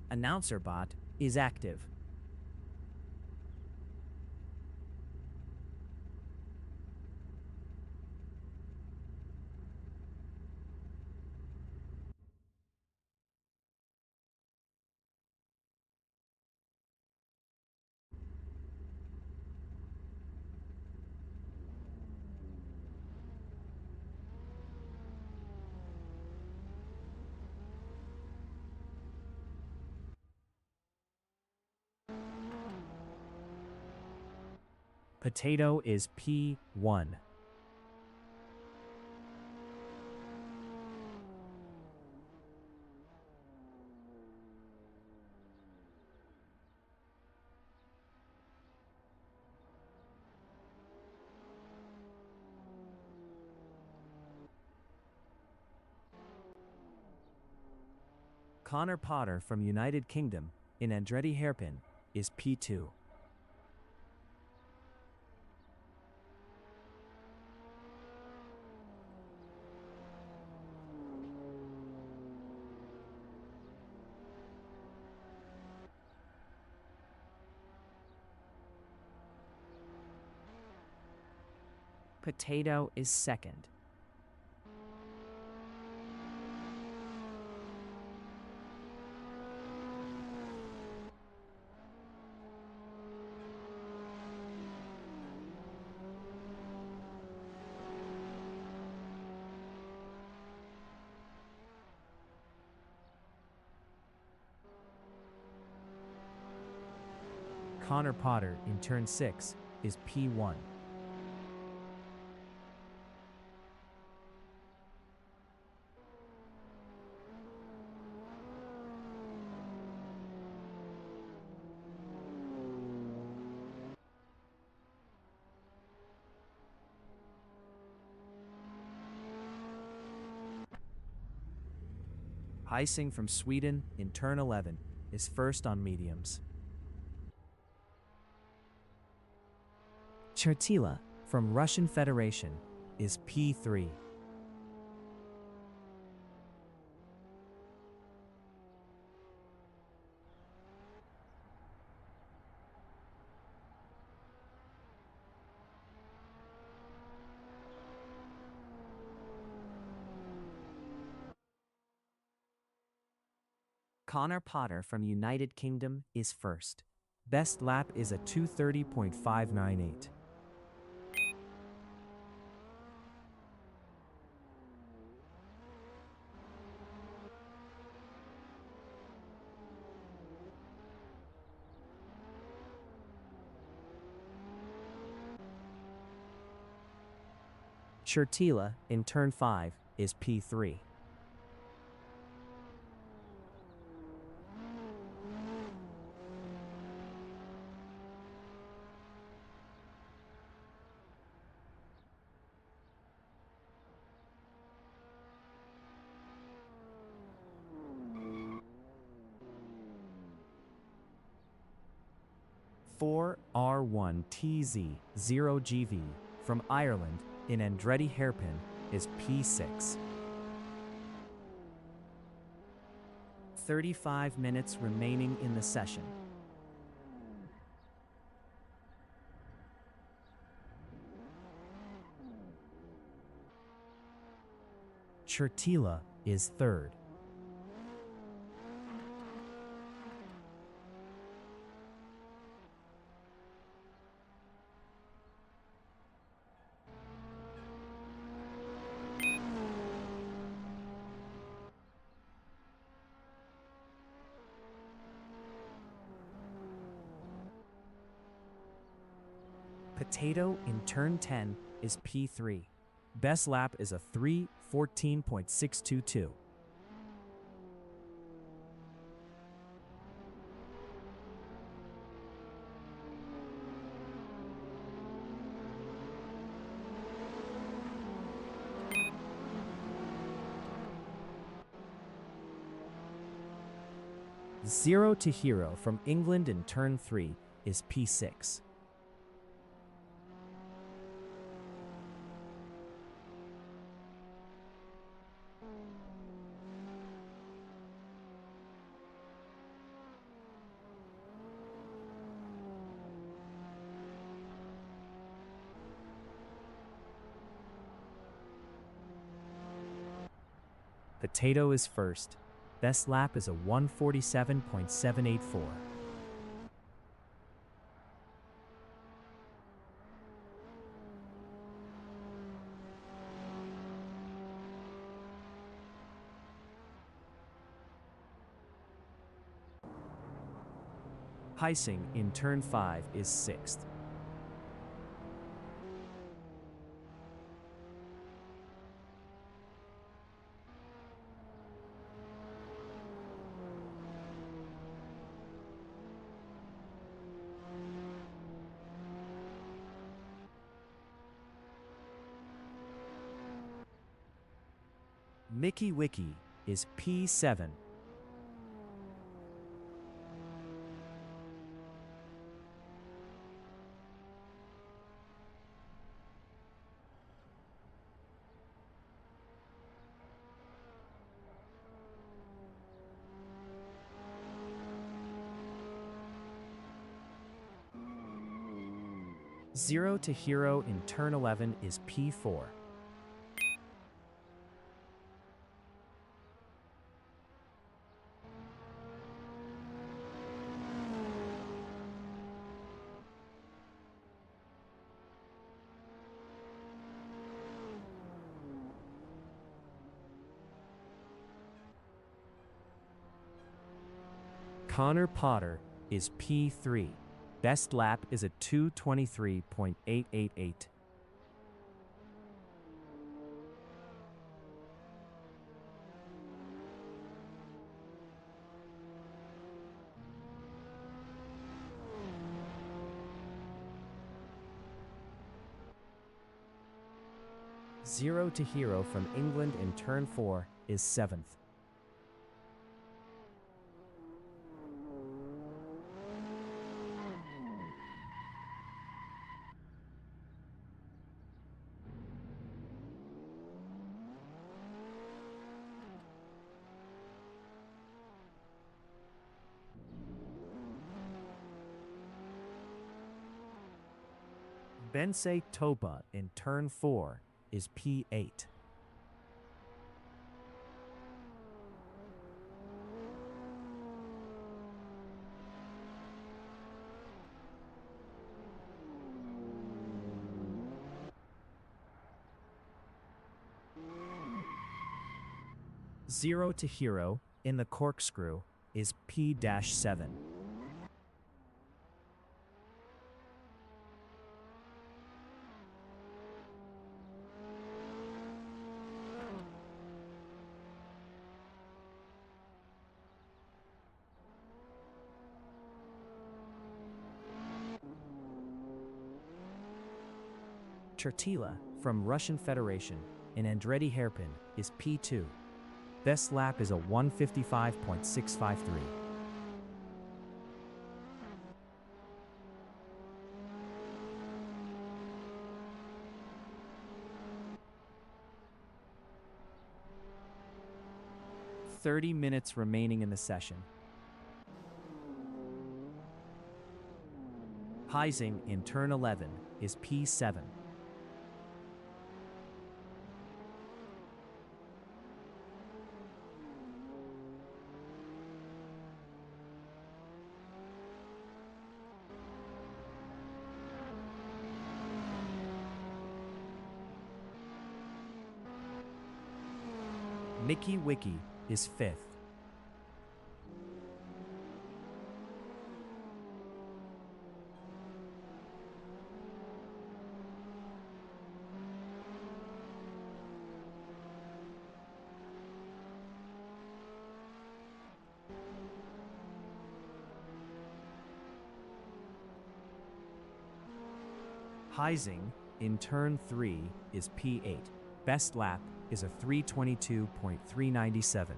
Announcer bot is active. Potato is P1. Connor Potter from United Kingdom in Andretti Hairpin is P2. Potato is second. Connor Potter in turn 6 is P1. Heising from Sweden in turn 11 is first on mediums. Chertila from Russian Federation is P3. Connor Potter from United Kingdom is first. Best lap is a 2:30.598. Chertila in turn 5 is P3. Four R1TZ0GV from Ireland in Andretti Hairpin is P6. 35 minutes remaining in the session. Chertila is third. Potato in turn 10 is P3. Best lap is a 3:14.622. Zero to Hero from England in turn 3 is P6. Potato is first. Best lap is a 147.784. Heising in turn 5 is 6th. Mickey Wiki is P7. Zero to hero in turn 11 is P4. Connor Potter is P3. Best lap is a 2:23.888. Zero to hero from England in turn 4 is 7th. Bensei Topa in turn 4 is P8. Zero to hero in the corkscrew is P-7. Chertila from Russian Federation in Andretti hairpin is P2. Best lap is a 155.653. .30 minutes remaining in the session. Heising in turn 11 is P7. Mickey Wiki is 5th. Heising in turn 3 is P8. Best lap is a 3:22.397.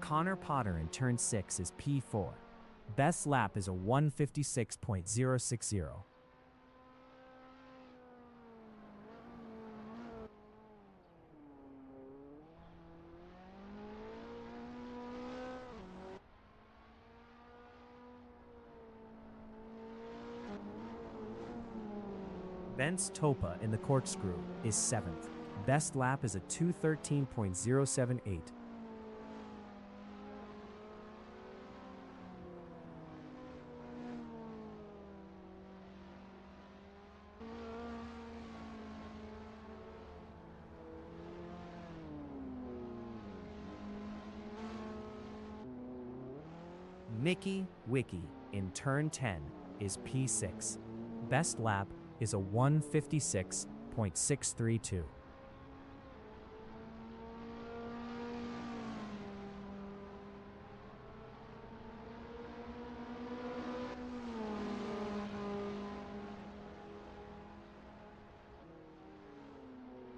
Connor Potter in turn 6 is P4. Best lap is a 156.060. Ben's Topa in the corkscrew is 7th. Best lap is a 2:13.078. Mickey Wiki in turn 10 is P6. Best lap is a 1:56.632.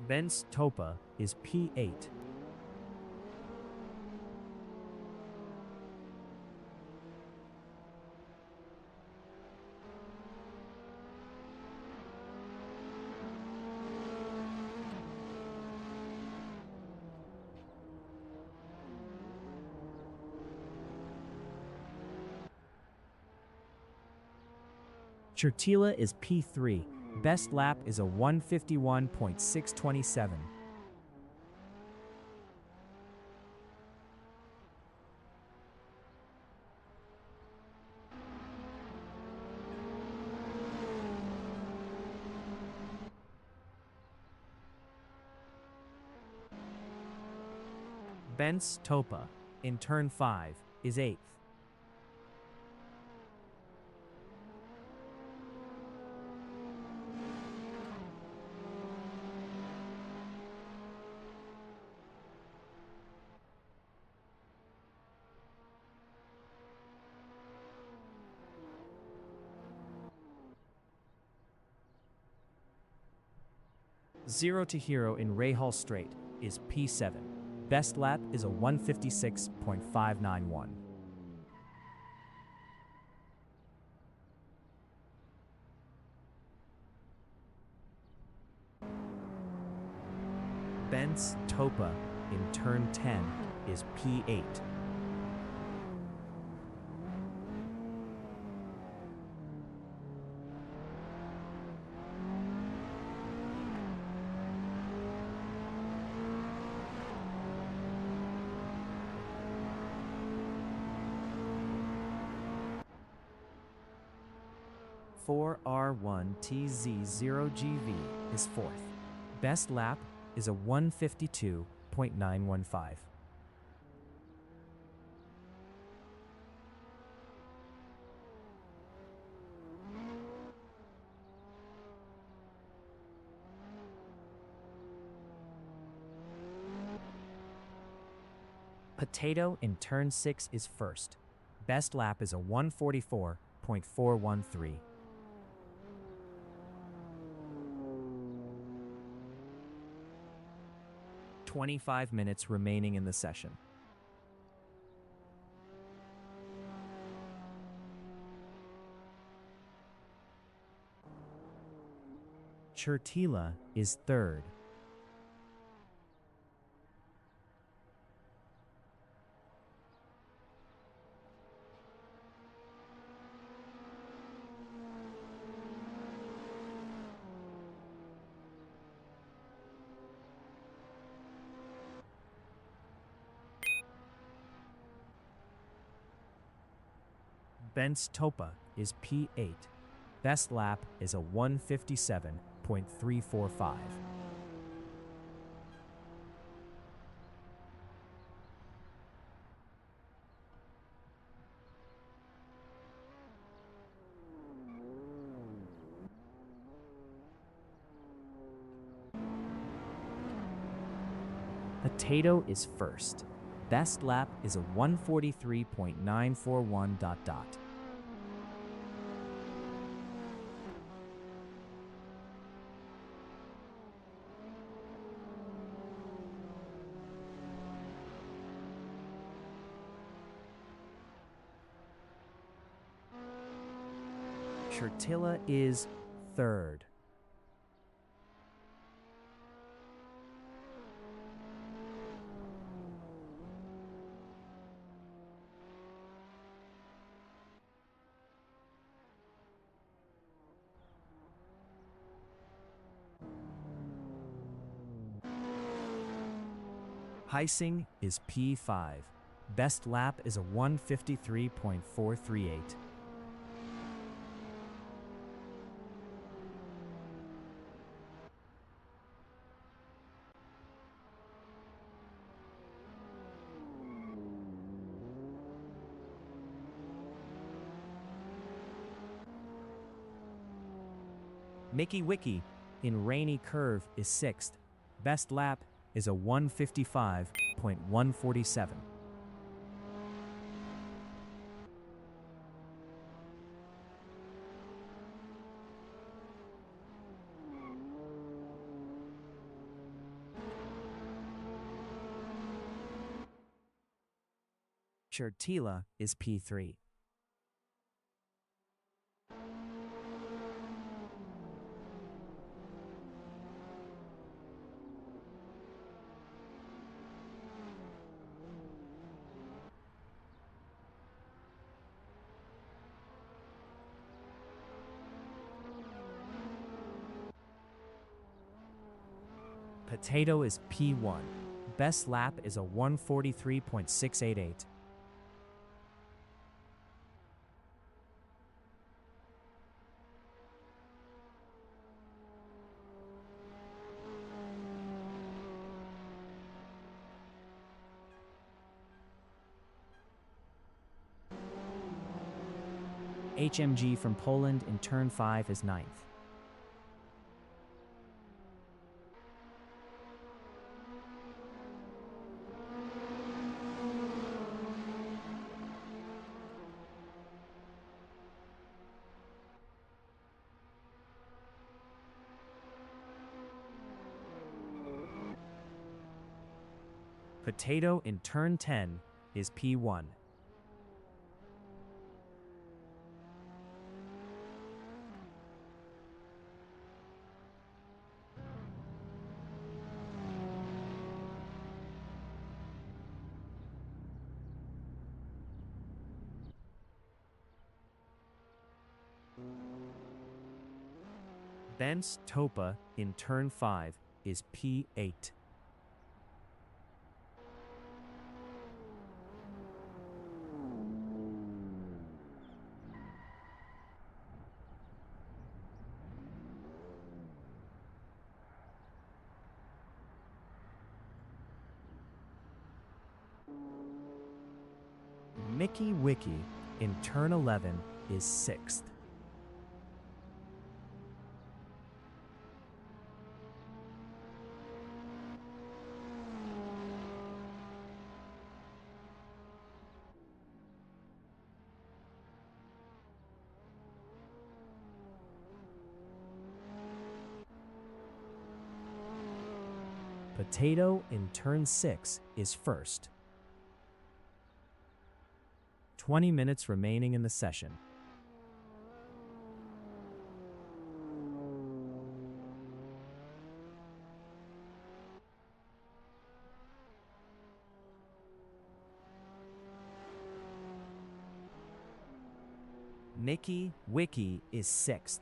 Ben's Topa is P8. Chertila is P3. Best lap is a 1:51.627. Ben's Topa in turn 5 is 8th. Zero to hero in Rahal Strait is P7. Best lap is a 1:56.591. Ben's Topa in turn 10 is P8. R1TZ0GV is 4th. Best lap is a 1:52.915. Potato in turn 6 is 1st. Best lap is a 1:44.413. 25 minutes remaining in the session. Chertila is 3rd. Ben's Topa is P8. Best lap is a 1:57.345. Potato is 1st. Best lap is a 1:43.941. Chertila is 3rd. Heising is P5. Best lap is a 153.438. Mickey Wicky in Rainy Curve is 6th. Best lap is a 155.147. Chertila is P3. Potato is P1. Best lap is a 143.688. HMG from Poland in turn 5 is 9th. Potato in turn 10 is P1. Benz Topa in turn 5 is P8. Mickey Wicky in turn 11 is 6th. Potato in turn 6 is 1st. 20 minutes remaining in the session. Mickey Wicky is 6th.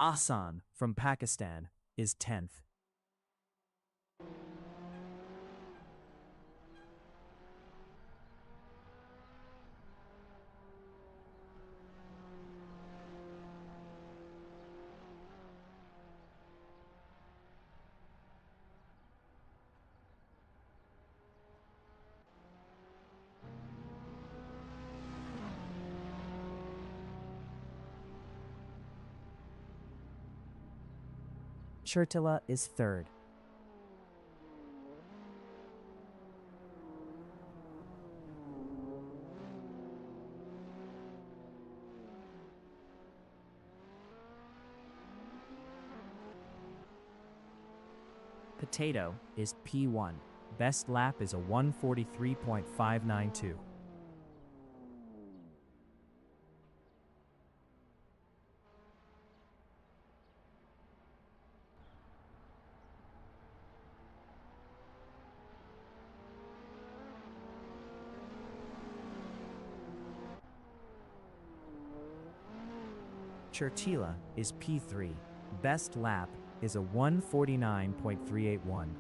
Asan from Pakistan is 10th. Chertila is 3rd. Potato is P1. Best lap is a 143.592. Chertila is P3. Best lap is a 1:49.381.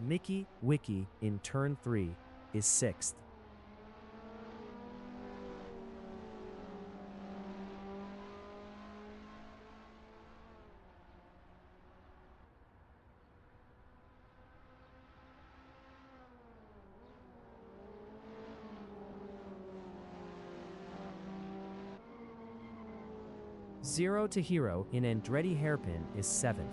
Mickey Wiki in turn 3 is 6th. Zero to Hero in Andretti Hairpin is 7th.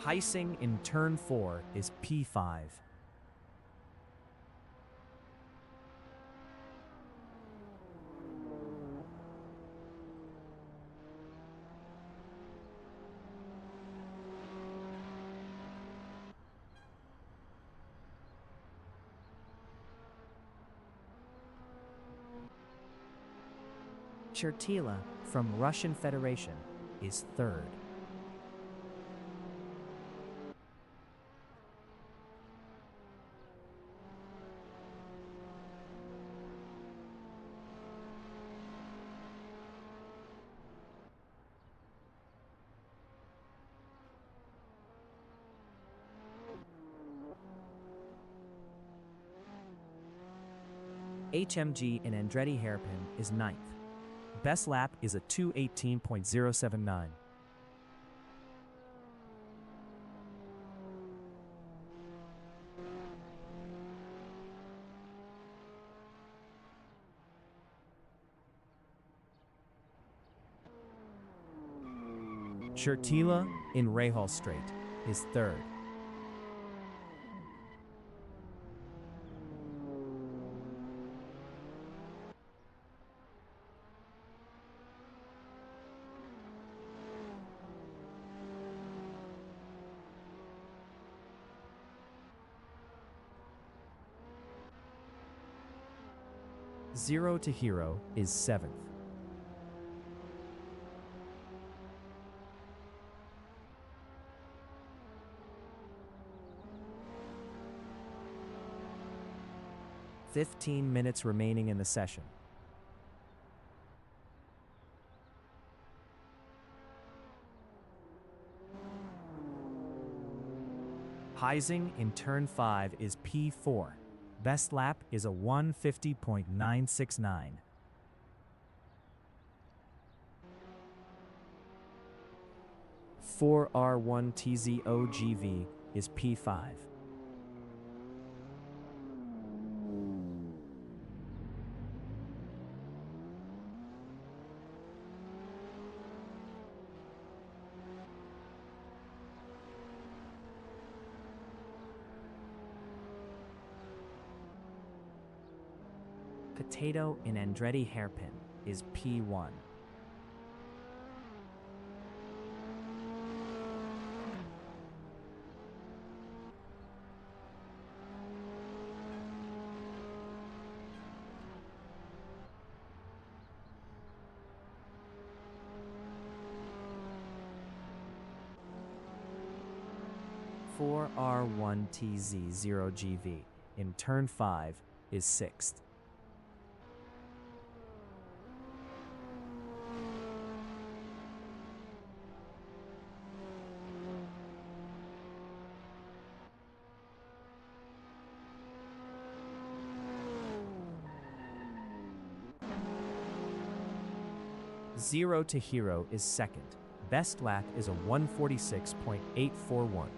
Heising in turn 4 is P5. Chertila from Russian Federation is 3rd. HMG in Andretti Hairpin is 9th. Best lap is a 2:18.079. Chertila in Rahal Strait is 3rd. Zero to Hero is 7th. "15 minutes remaining in the session. Heising in turn 5 is P4. Best lap is a 1:50.969. R1TZOGV is P5. Potato in Andretti Hairpin is P1. R1TZ0GV in turn 5 is 6th. Zero to Hero is 2nd. Best lap is a 1:46.841.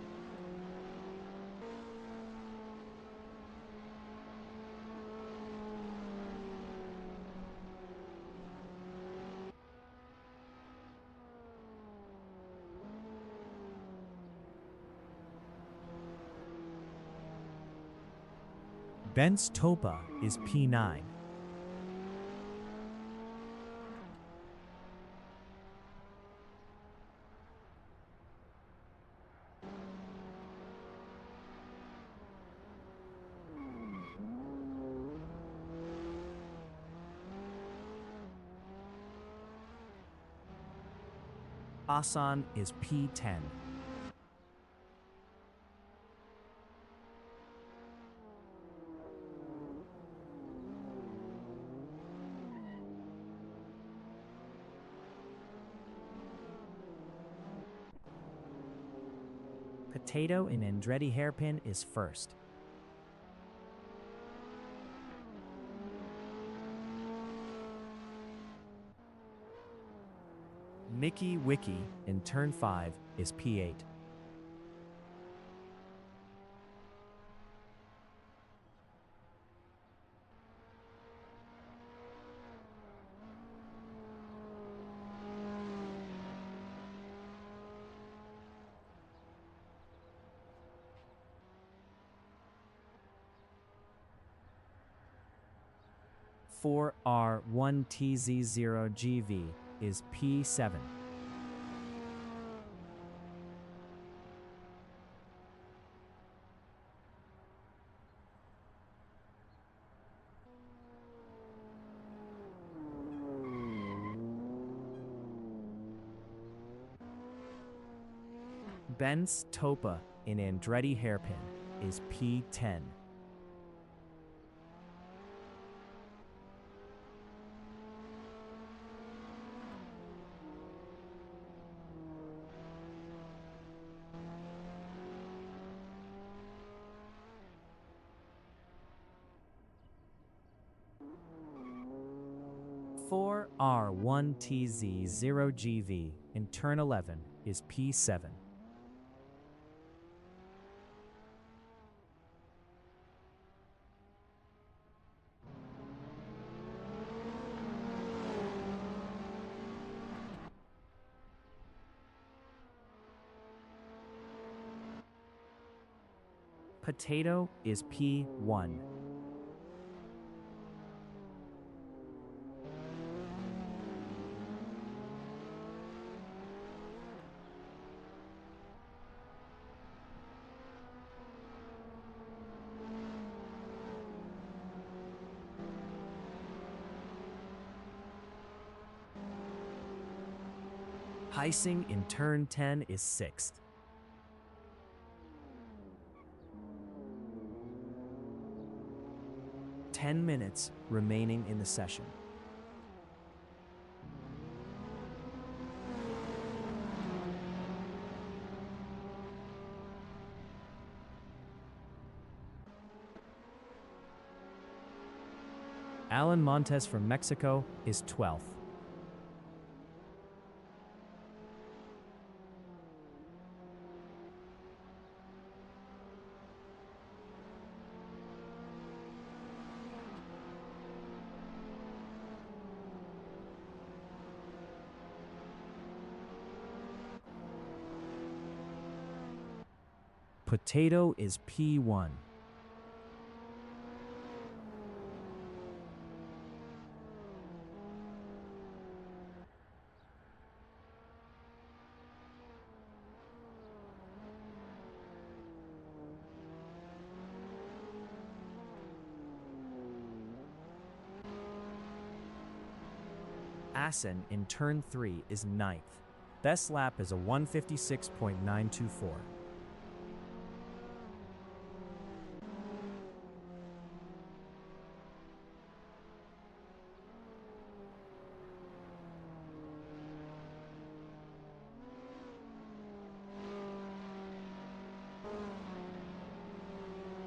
Bent's Topa is P9. Asan is P10. Potato in Andretti hairpin is first. Mickey Wiki in turn 5 is P8. R1TZ0GV is P7. Ben's Topa in Andretti hairpin is P10. R1TZ0GV in turn 11 is P7. Potato is P1. Heising in turn 10 is sixth. Ten minutes remaining in the session. Alan Montes from Mexico is 12th. Potato is P1. Asen in turn 3 is 9th. Best lap is a 156.924.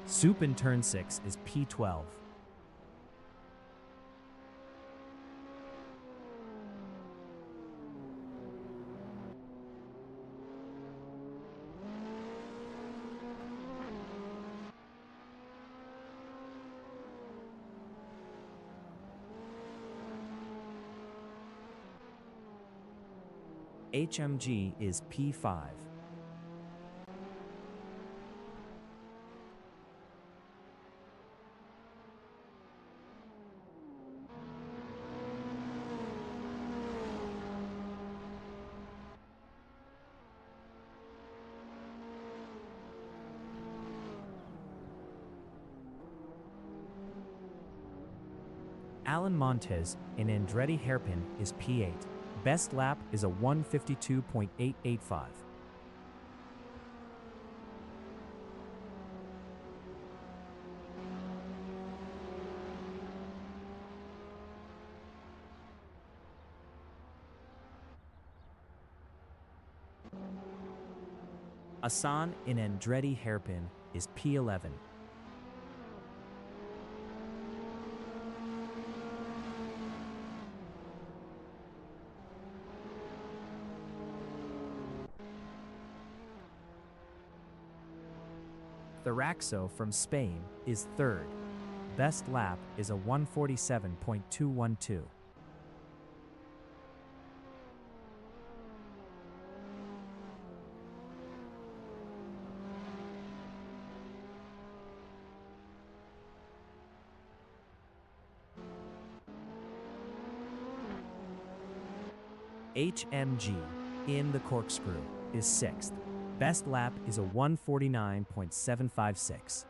Soup in turn 6 is P12. HMG is P5. Alan Montez in Andretti hairpin is P8. Best lap is a 152.885. Asan in Andretti hairpin is P11. Tharaxo from Spain is third. Best lap is a 147.212. HMG in the corkscrew is sixth. Best lap is a 149.756.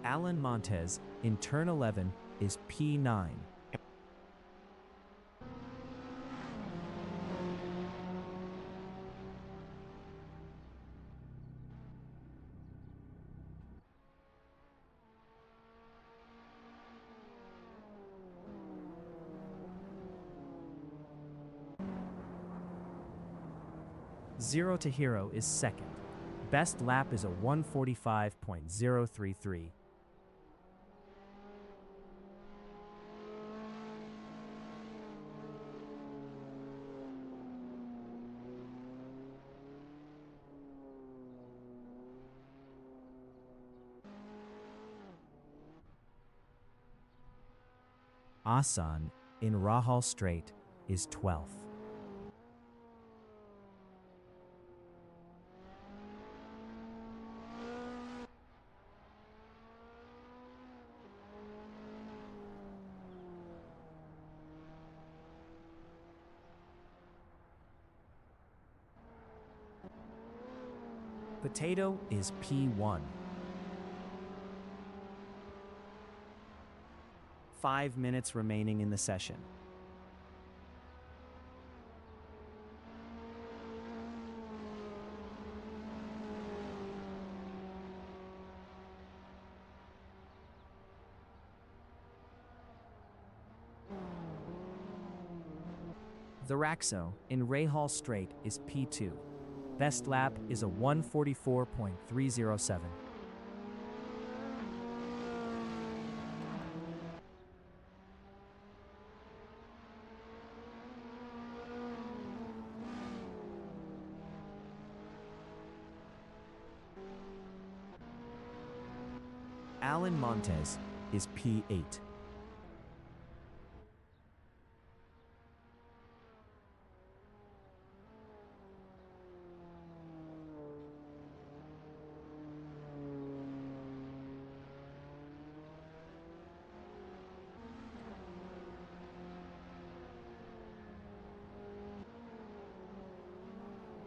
Alan Montez in turn 11 is P9. Zero to Hero is second. Best lap is a 145.033. Asan in Rahal Strait is 12th. Potato is P1. 5 minutes remaining in the session. Tharaxo in Rahal Strait is P2. Best lap is a 144.307. Alan Montez is P8.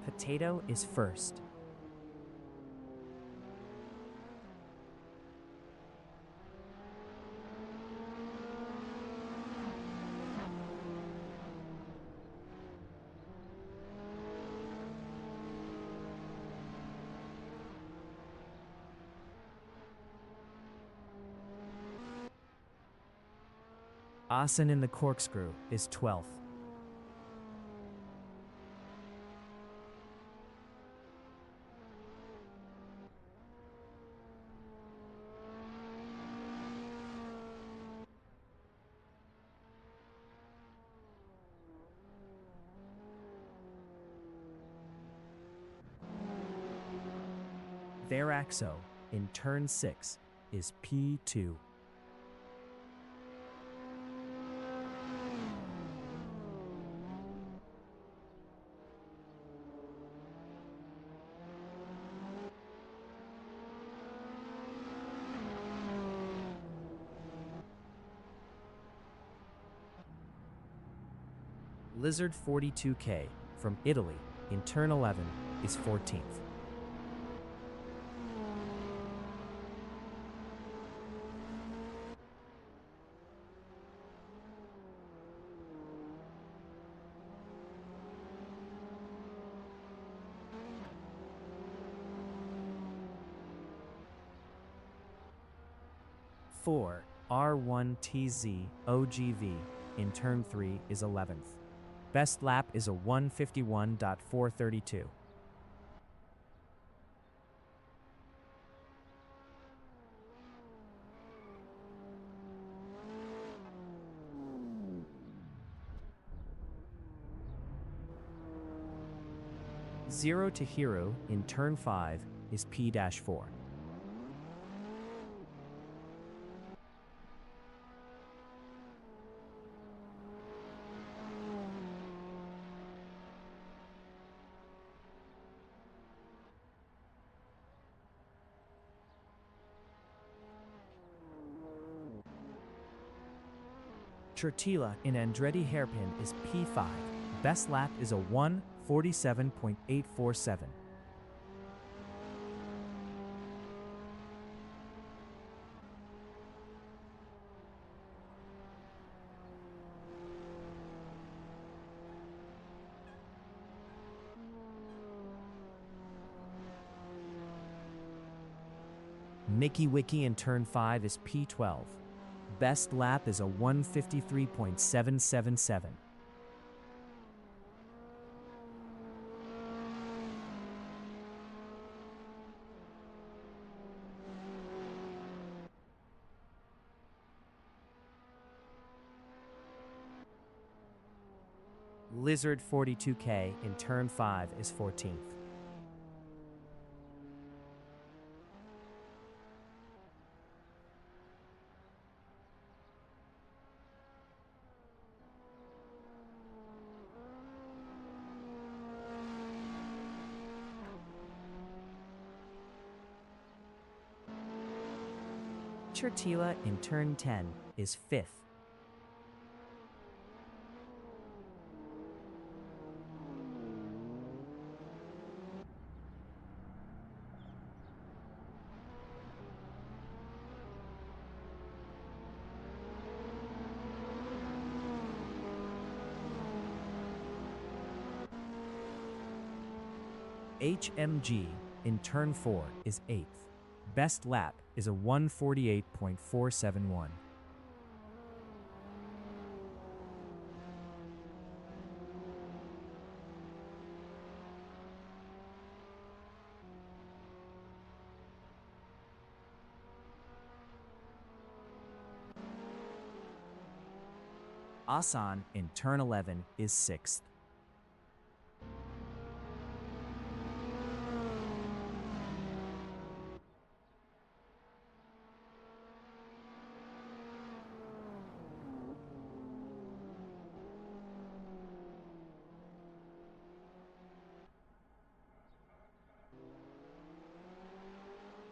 Potato is first. Asan in the corkscrew is 12th. Tharaxo in turn 6 is P2. Lizard 42K from Italy in turn 11 is 14th. Four R1TZ OGV in turn 3 is 11th. Best lap is a 1:51.432. Zero to Hero in turn 5 is P-4. Chertila in Andretti Hairpin is P5. Best lap is a 1:47.847. Mickey Wicky in turn 5 is P12. Best lap is a 1:53.777. Lizard 42K in turn 5 is 14th. Chertila in turn 10 is 5th. HMG in turn 4 is 8th. Best lap is a 1:48.471. Asan in turn 11 is 6th.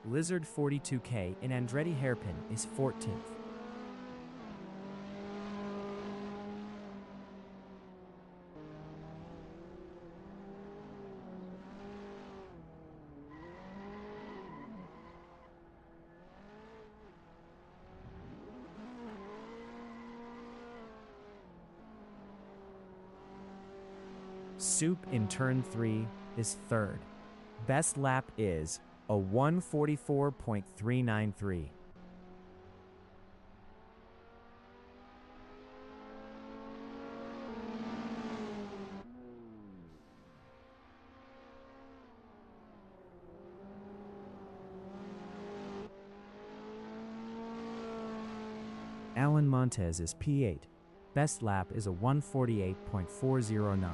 Lizard 42K in Andretti Hairpin is 14th. Soup in turn 3 is 3rd. Best lap is a 1:44.393. Alan Montez is P8. Best lap is a 1:48.409.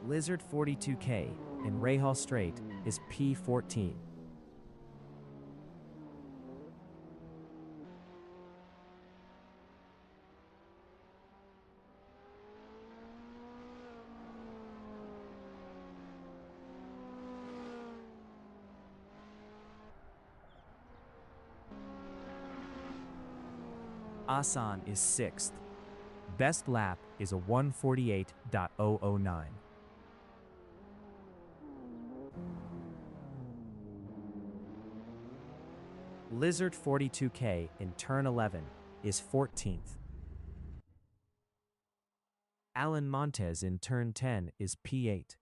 Lizard 42K in Rahal Strait is P14. Asan is 6th. Best lap is a 1:48.009. Lizard 42K in turn 11 is 14th. Alan Montez in turn 10 is P8.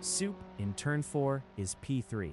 Soup in turn 4 is P3.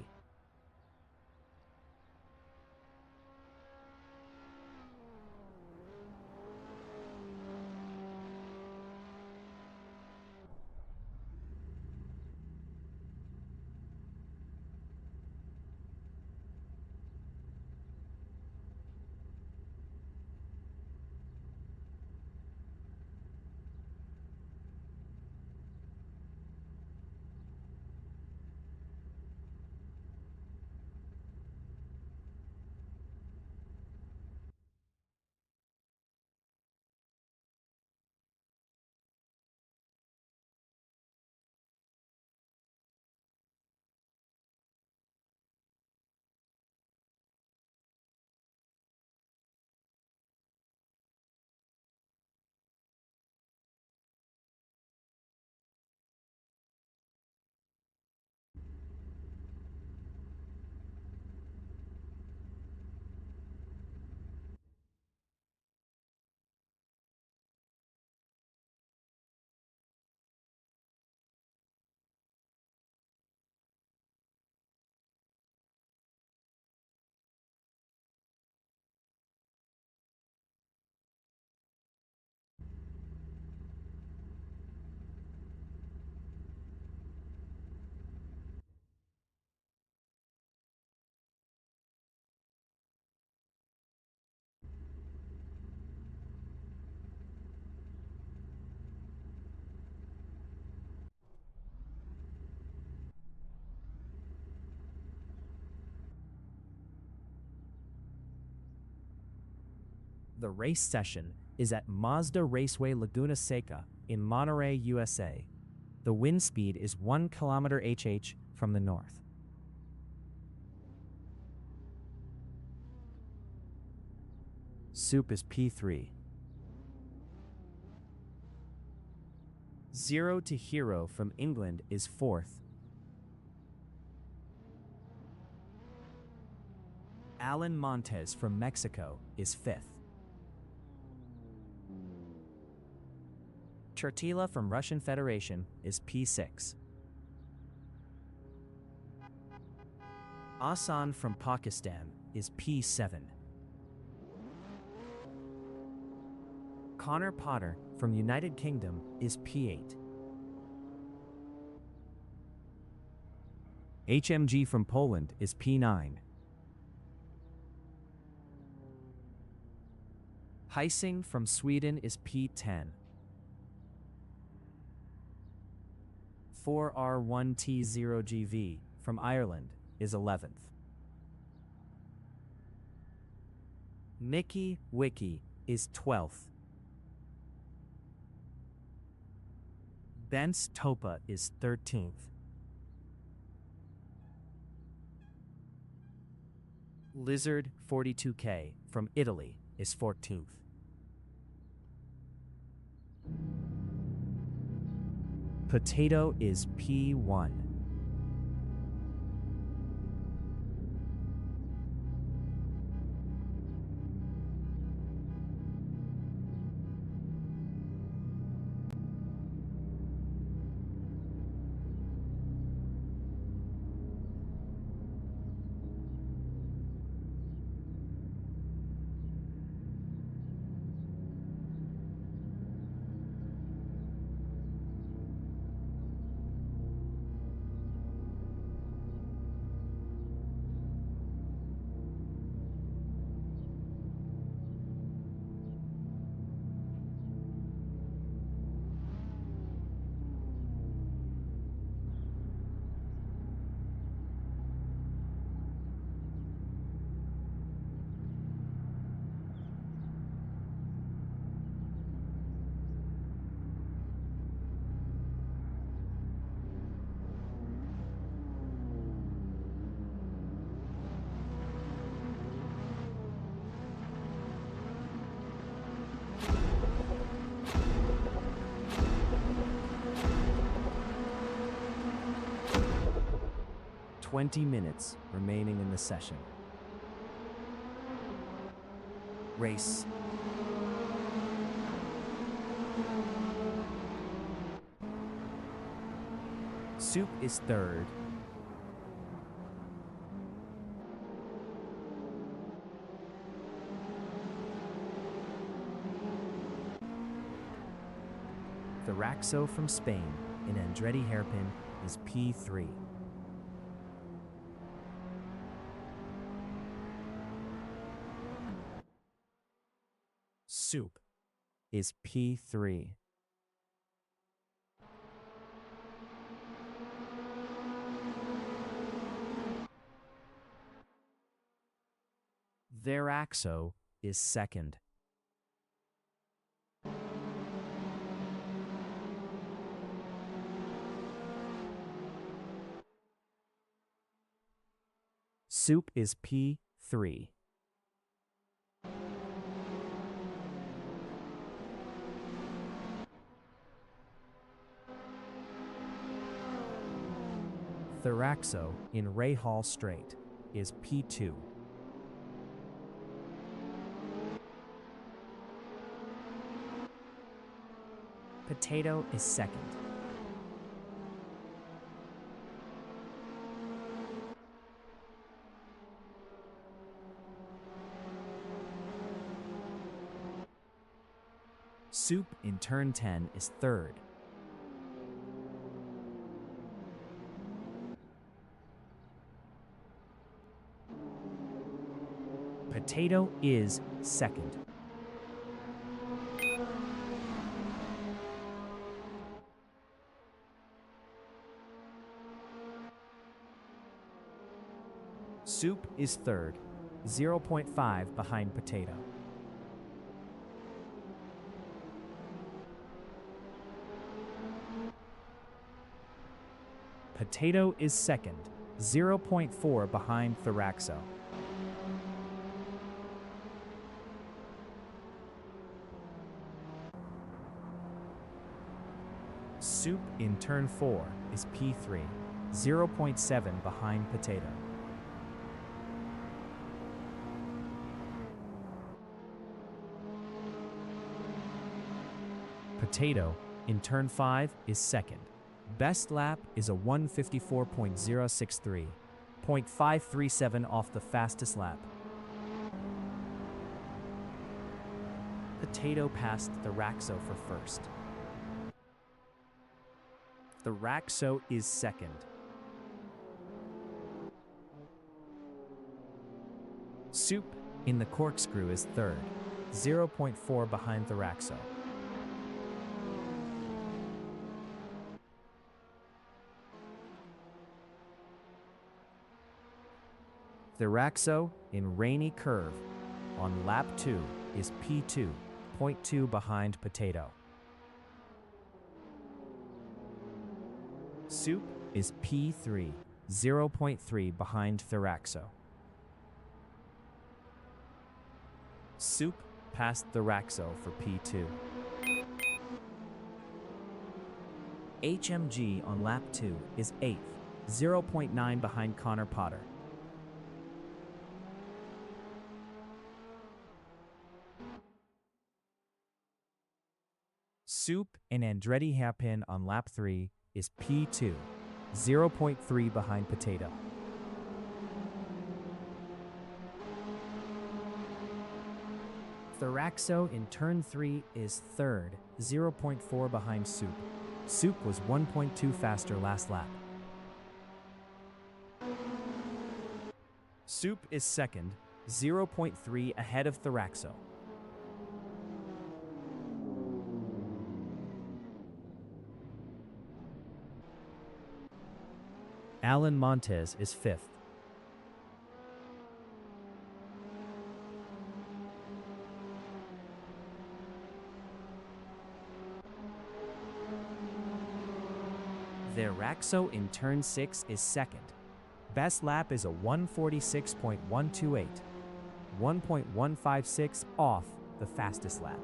The race session is at Mazda Raceway Laguna Seca in Monterey, USA. The wind speed is 1 km/h from the north. Soup is P3. Zero to Hero from England is 4th. Alan Montez from Mexico is 5th. Chertila from Russian Federation is P6. Asan from Pakistan is P7. Connor Potter from United Kingdom is P8. HMG from Poland is P9. Heising from Sweden is P10. 4R1T0GV from Ireland is 11th. Mickey Wiki is 12th. Benz Topa is 13th. Lizard 42K from Italy is 14th. Potato is P1. 20 minutes remaining in the session. Race. Soup is third. Theraxo from Spain in Andretti hairpin is P3. Soup is P3. Theraxo is second. Soup is P3. Theraxo in Rahal Strait is P2. Potato is second. Soup in turn 10 is third. Potato is second. Soup is third, 0.5 behind potato. Potato is second, 0.4 behind Theraxo. Soup in turn 4 is P3, 0.7 behind potato. Potato in turn 5 is second. Best lap is a 154.063, 0.537 off the fastest lap. Potato passed Theraxo for first. Theraxo is second. Soup in the corkscrew is third, 0.4 behind Theraxo. Theraxo in Rainy Curve on lap 2 is P2, 0.2 behind Potato. Soup is P3, 0.3 behind Theraxo. Soup passed Theraxo for P2. HMG on lap 2 is 8th, 0.9 behind Connor Potter. Soup and Andretti hairpin on lap 3 is P2, 0.3 behind Potato. Theraxo in turn 3 is third, 0.4 behind Soup. Soup was 1.2 faster last lap. Soup is second, 0.3 ahead of Theraxo. Alan Montez is fifth. Theraxo in turn 6 is second. Best lap is a 146.128, 1.156 off the fastest lap.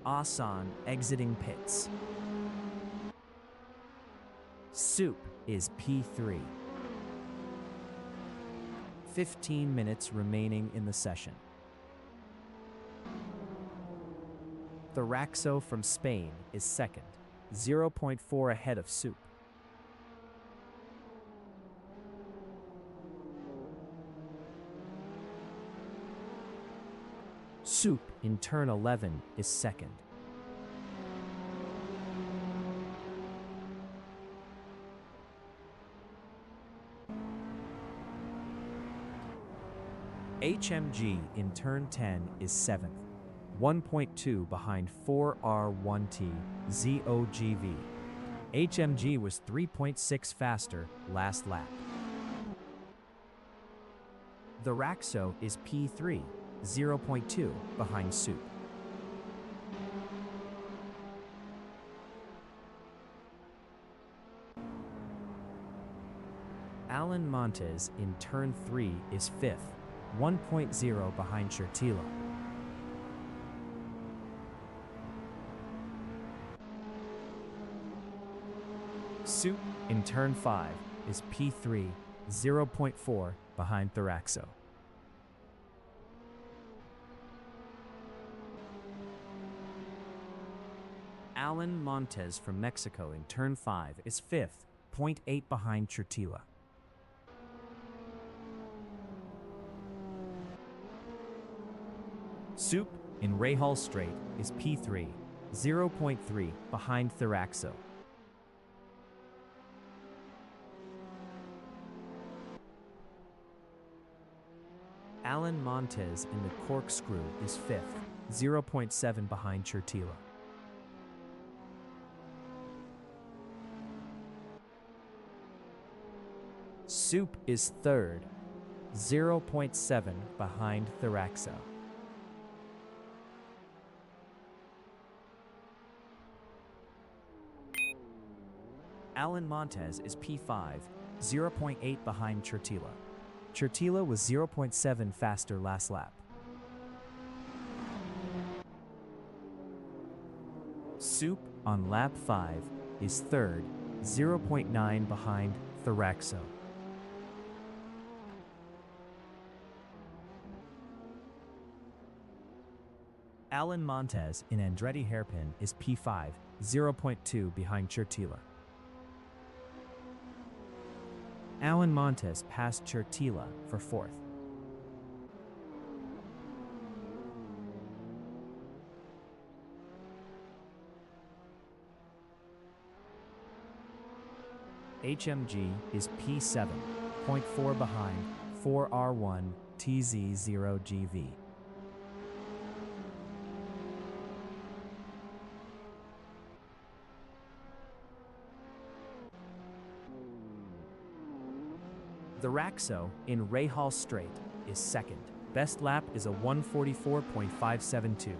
Asan exiting pits. Soup is P3. 15 minutes remaining in the session. Thoraxo from Spain is second, 0.4 ahead of Soup. Soup in turn 11 is second. HMG in turn 10 is 7th, 1.2 behind 4R1T ZOGV. HMG was 3.6 faster last lap. Thoraxo is P3, 0.2 behind Soup. Alan Montes in turn 3 is 5th, 1.0 behind Chertila. Soup in turn 5 is P3, 0.4 behind Thoraxo. Alan Montes from Mexico in turn 5 is 5th, 0.8 behind Chertila. Soup in Rahal Strait is P3, 0.3 behind Thoraxo. Alan Montes in the Corkscrew is 5th, 0.7 behind Chertila. Soup is 3rd, 0.7 behind Thoraxo. Alan Montes is P5, 0.8 behind Chertila. Chertila was 0.7 faster last lap. Soup on lap 5 is 3rd, 0.9 behind Thoraxo. Alan Montes in Andretti Hairpin is P5, 0.2 behind Chertila. Alan Montes passed Chertila for 4th. HMG is P7, 0.4 behind 4R1 TZ0GV. Thoraxo in Rahal Strait is second. Best lap is a 144.572,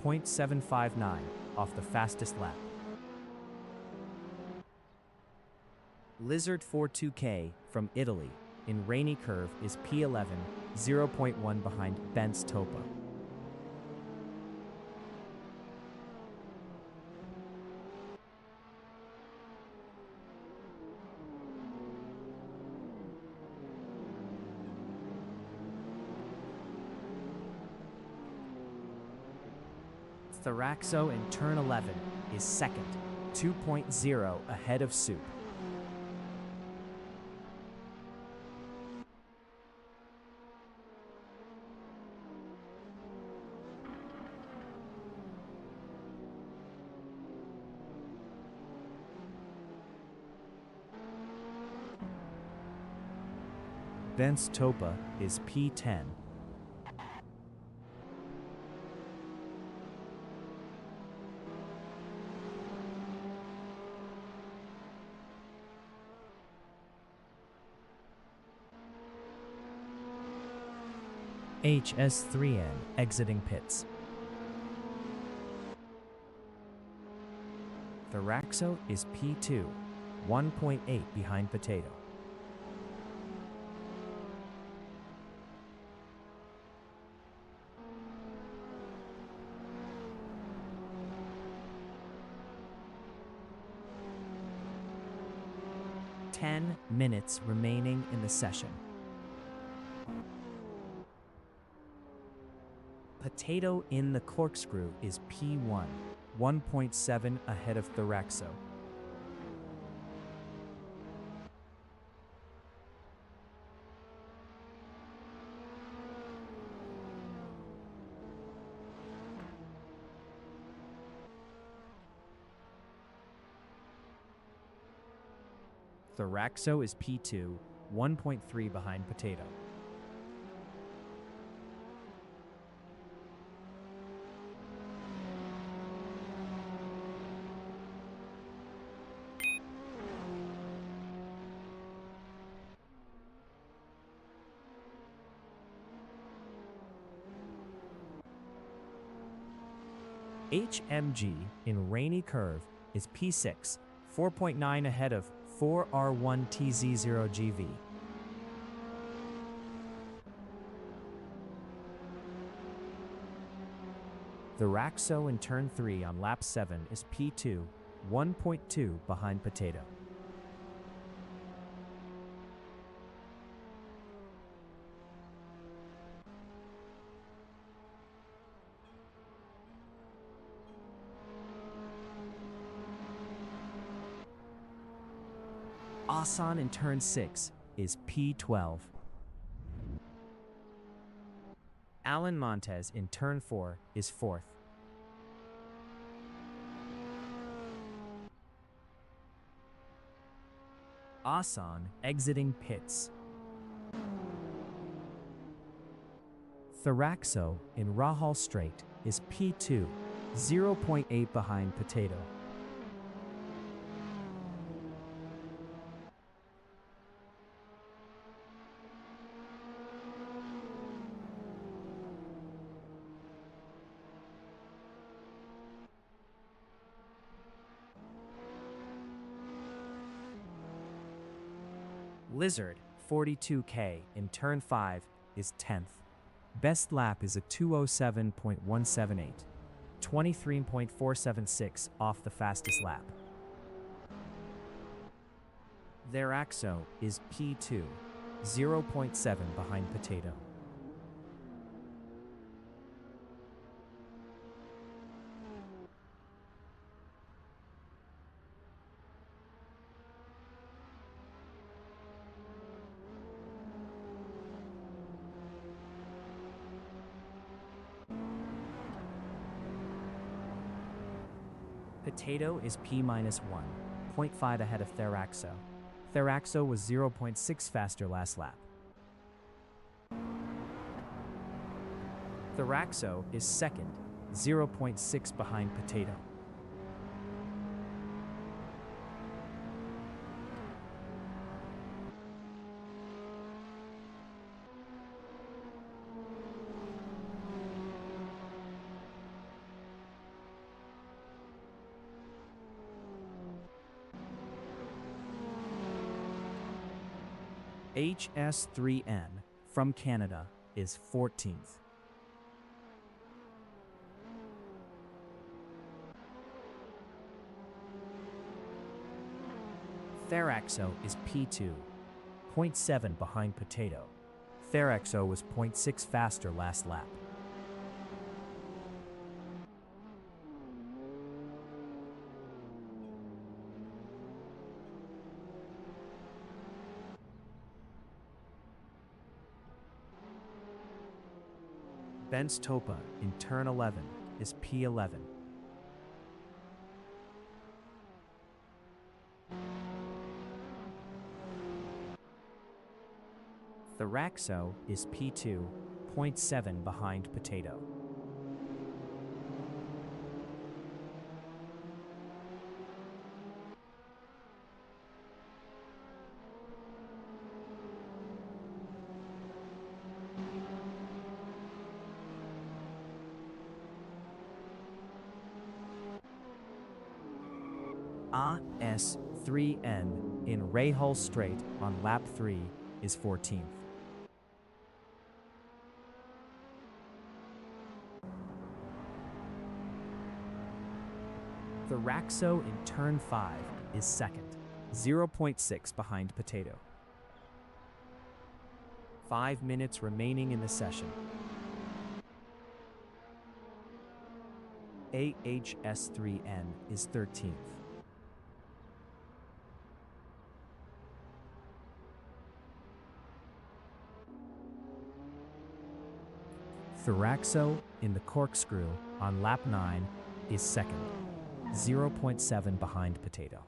0.759 off the fastest lap. Lizard 42K from Italy in Rainy Curve is P11, 0.1 behind Bence Topa. Thoraxo in turn 11 is second, 2.0 ahead of Soup. Bence Topa is P10. HS3N exiting pits. Thoraxo is P2, 1.8 behind Potato. 10 minutes remaining in the session. Potato in the corkscrew is P1, 1.7 ahead of Thoraxo. Thoraxo is P2, 1.3 behind Potato. HMG in Rainy Curve is P6, 4.9 ahead of 4R1TZ0GV. Thoraxo in turn 3 on lap 7 is P2, 1.2 behind Potato. Asan in turn 6 is P12. Alan Montez in turn 4 is 4th. Asan exiting pits. Thoraxo in Rahal Straight is P2, 0.8 behind Potato. Lizard, 42K, in turn 5, is 10th. Best lap is a 207.178, 23.476 off the fastest lap. Thoraxo is P2, 0.7 behind Potato. Potato is P-1, 0.5 ahead of Thoraxo. Thoraxo was 0.6 faster last lap. Thoraxo is second, 0.6 behind Potato. HS3N from Canada is 14th. Thoraxo is P2, 0.7 behind Potato. Thoraxo was 0.6 faster last lap. Ben's Topa in turn 11 is P11. Thoraxo is P2, 0.7 behind Potato. AS3N in Rahal Straight on lap 3 is 14th. Thoraxo in turn 5 is second. 0.6 behind Potato. 5 minutes remaining in the session. AHS3N is 13th. Thoraxo in the corkscrew on lap 9 is second, 0.7 behind Potato.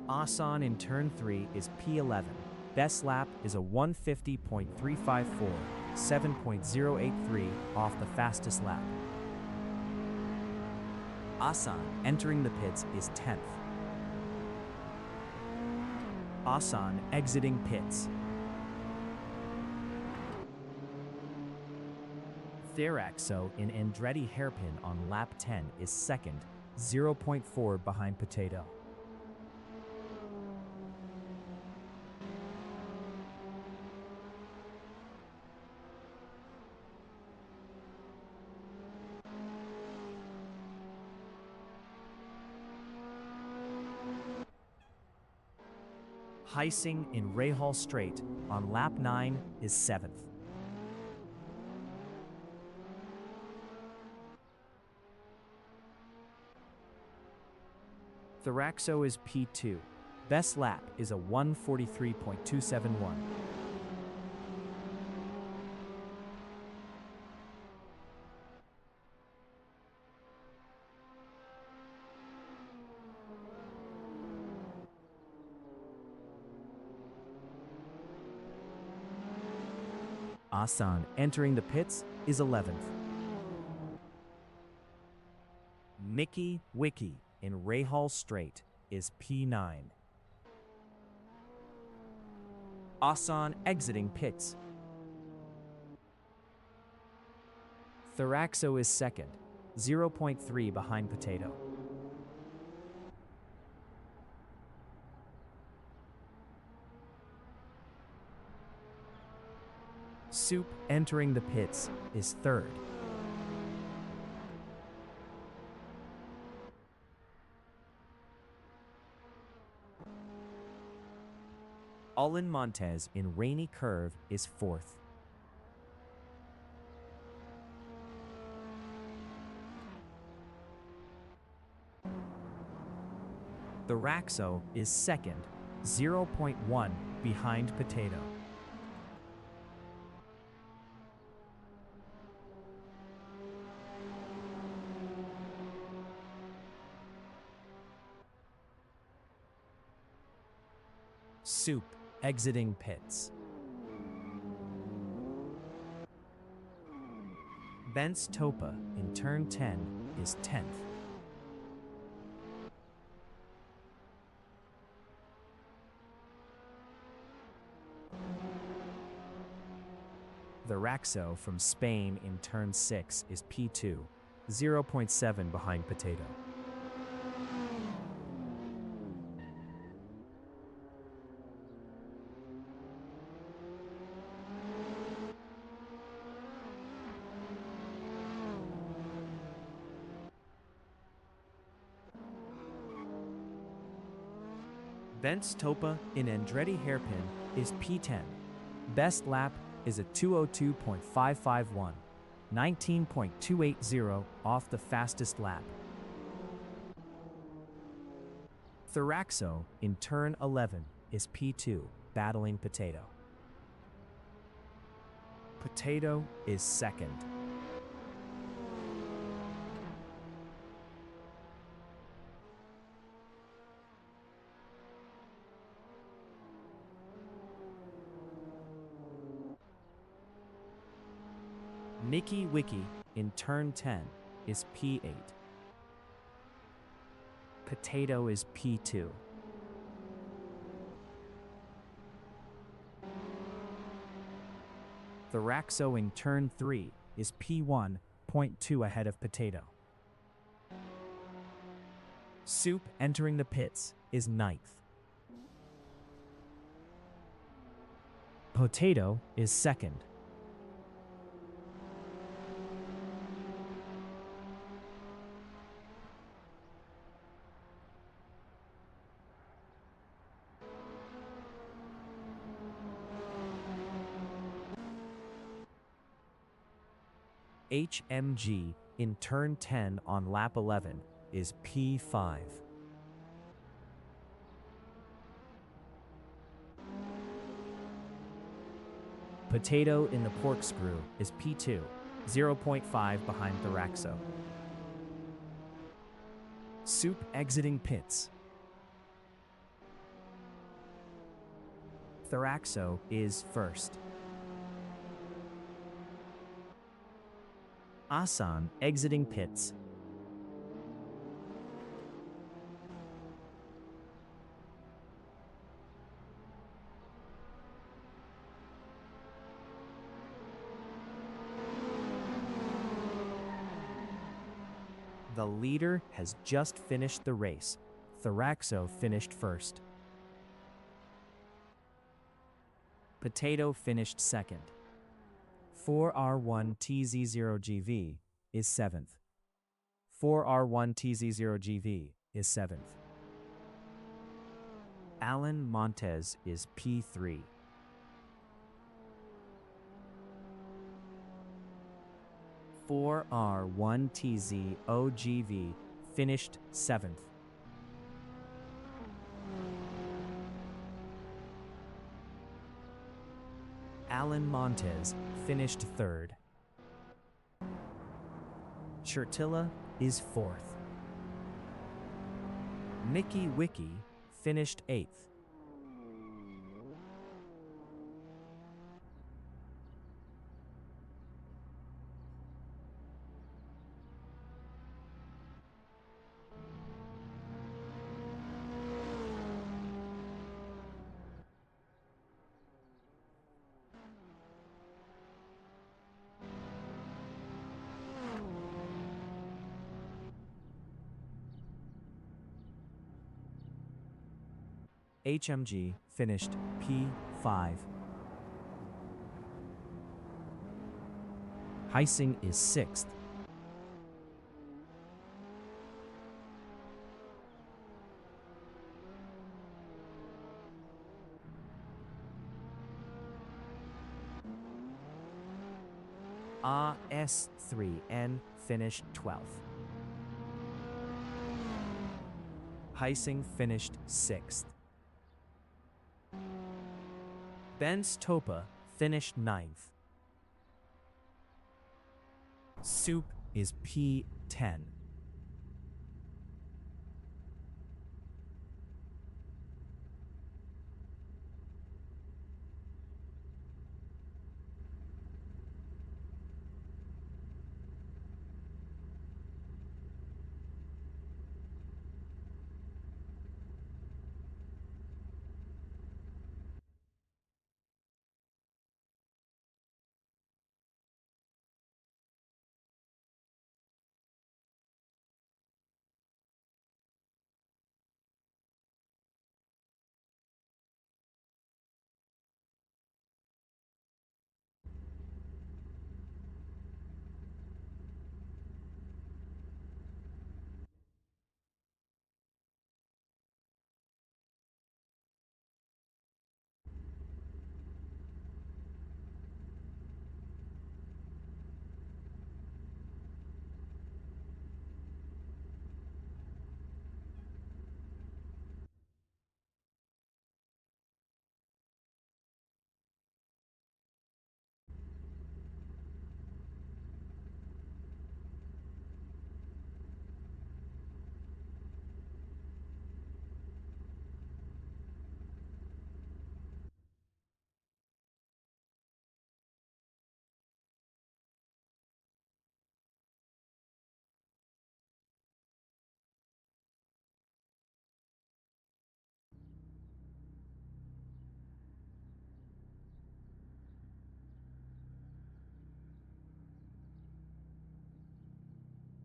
Asan in turn 3 is P11. Best lap is a 150.354, 7.083 off the fastest lap. Asan entering the pits is 10th. Asan exiting pits. Thoraxo in Andretti hairpin on lap 10 is second, 0.4 behind Potato. Heising in Rahal Straight on lap 9 is 7th. Thoraxo is P2. Best lap is a 143.271. Asan entering the pits is 11th. Mickey Wiki in Rahal Straight is P9. Asan exiting pits. Thoraxo is second, 0.3 behind Potato. Soup entering the pits is third. Alin Montez in Rainy Curve is fourth. Thoraxo is second, 0.1 behind Potato. Soup exiting pits. Bence Topa in turn 10 is 10th. Thoraxo from Spain in turn 6 is P2, 0.7 behind Potato. Bence Topa in Andretti hairpin is P10. Best lap is a 202.551, 19.280 off the fastest lap. Thoraxo in turn 11 is P2, battling Potato. Potato is second. Mickey Wiki in turn 10 is P8. Potato is P2. Thoraxo in turn 3 is P1, 0.2 ahead of Potato. Soup entering the pits is ninth. Potato is second. HMG in turn 10 on lap 11 is P5. Potato in the corkscrew is P2, 0.5 behind Thoraxo. Soup exiting pits. Thoraxo is first. Asan exiting pits. The leader has just finished the race. Thoraxo finished first. Potato finished second. 4R1TZ0GV is 7th. 4R1TZ0GV is 7th. Alan Montez is P3. R1TZOGV finished 7th. Alan Montez finished 3rd. Churtilla is 4th. Mickey Wiki finished 8th. HMG finished P5. Heising is 6th. S3N finished 12th. Heising finished 6th. Ben's Topa finished 9th. Soup is P10.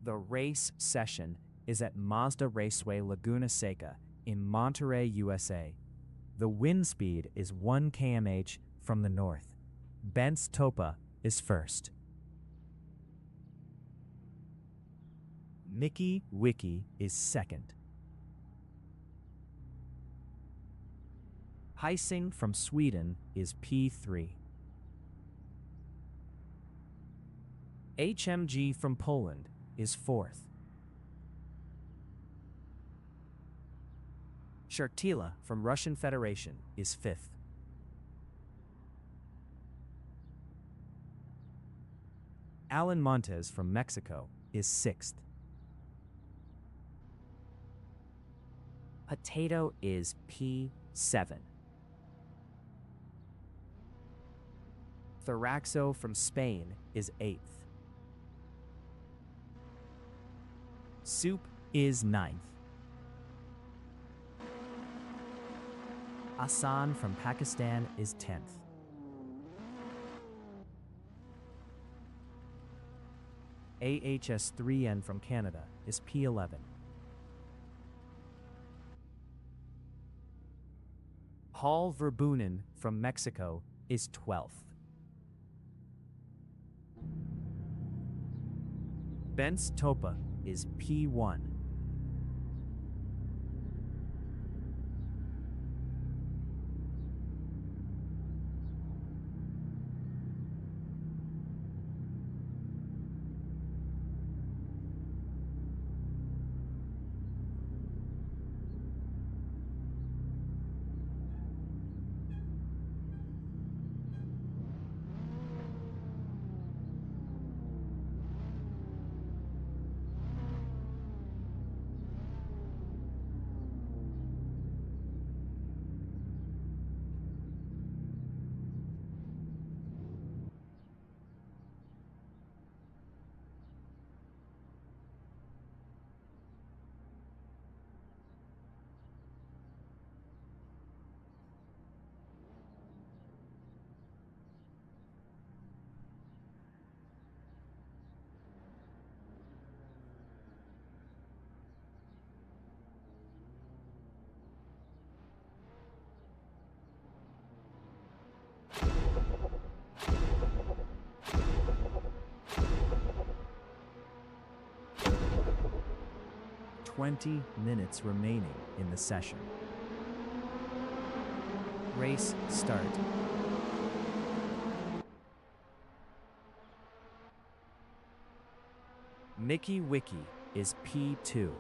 The race session is at Mazda Raceway Laguna Seca in Monterey, USA. The wind speed is 1 km/h from the north. Benz Topa is first. Mickey Wiki is second. Hising from Sweden is P3. HMG from Poland is fourth. Shartila from Russian Federation is fifth. Alan Montes from Mexico is sixth. Potato is P7. Thoraxo from Spain is eighth. Soup is ninth. Asan from Pakistan is 10th. AHS3N from Canada is P11. Paul Verbunen from Mexico is 12th. Benz Topa is P1. "20 minutes remaining in the session. Race start." Mickey Wiki is P2.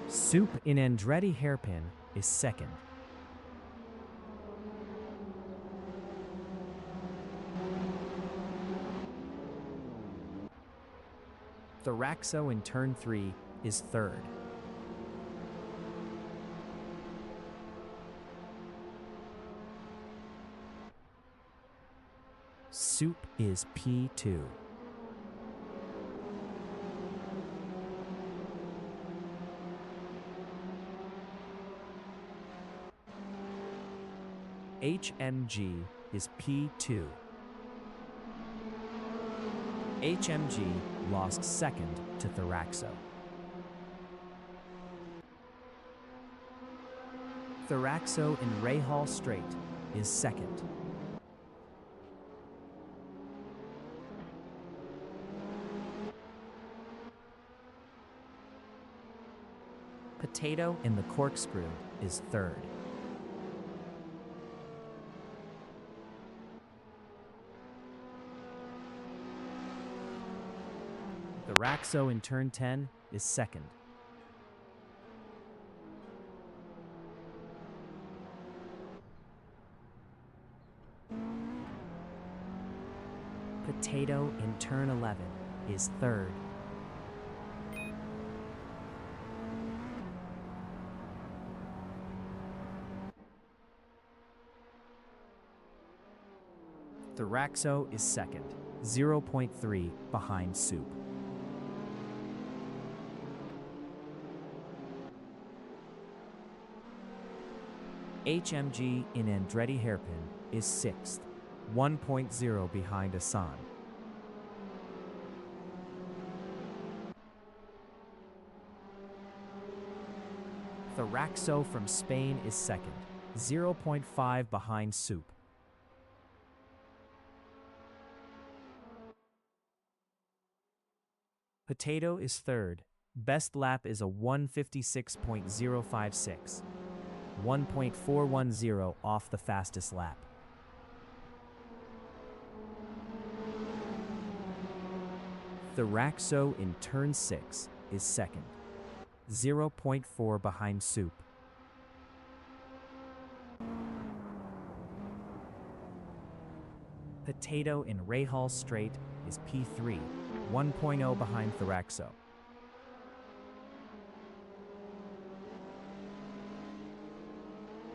Soup in Andretti Hairpin is second. Thoraxo in turn 3 is third. Soup is P2. HMG is P2. HMG lost second to Thoraxo. Thoraxo in Rahal Strait is second. Potato in the Corkscrew is third. Thoraxo in turn 10 is second. Potato in turn 11 is third. Thoraxo is second, 0.3 behind Soup. HMG in Andretti Hairpin is 6th, 1.0 behind Asan. Tharaxo from Spain is 2nd, 0.5 behind Soup. Potato is 3rd. Best lap is a 1:56.056, 1.410 off the fastest lap. Tharaxo in turn 6 is 2nd, 0.4 behind Soup. Potato in Rahal Straight is P3, 1.0 behind Tharaxo.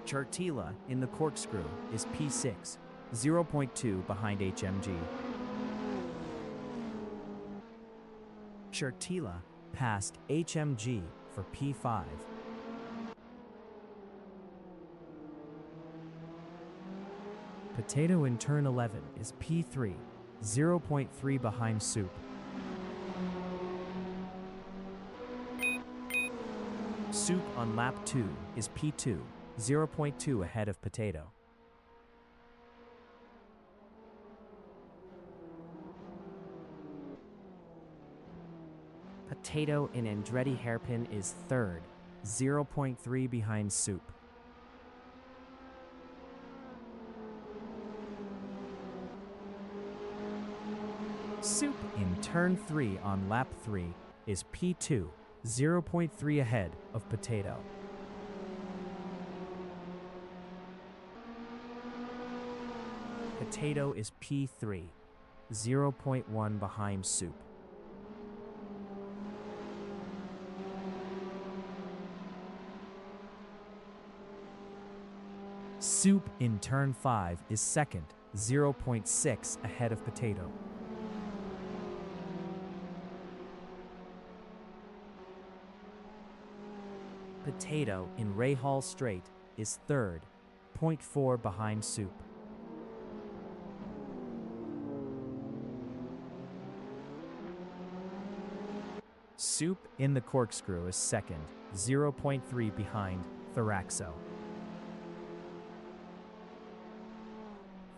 Chartila in the Corkscrew is P6, 0.2 behind HMG. Chartila passed HMG for P5. Potato in turn 11 is P3, 0.3 behind Soup. Soup on lap 2 is P2, 0.2 ahead of Potato. Potato in Andretti Hairpin is 3rd, 0.3 behind Soup. Soup in turn 3 on lap 3 is P2, 0.3 ahead of Potato. Potato is P3, 0.1 behind Soup. Soup in turn 5 is 2nd, 0.6 ahead of Potato. Potato in Rahal Straight is 3rd, 0.4 behind Soup. Soup in the Corkscrew is 2nd, 0.3 behind Tharaxo.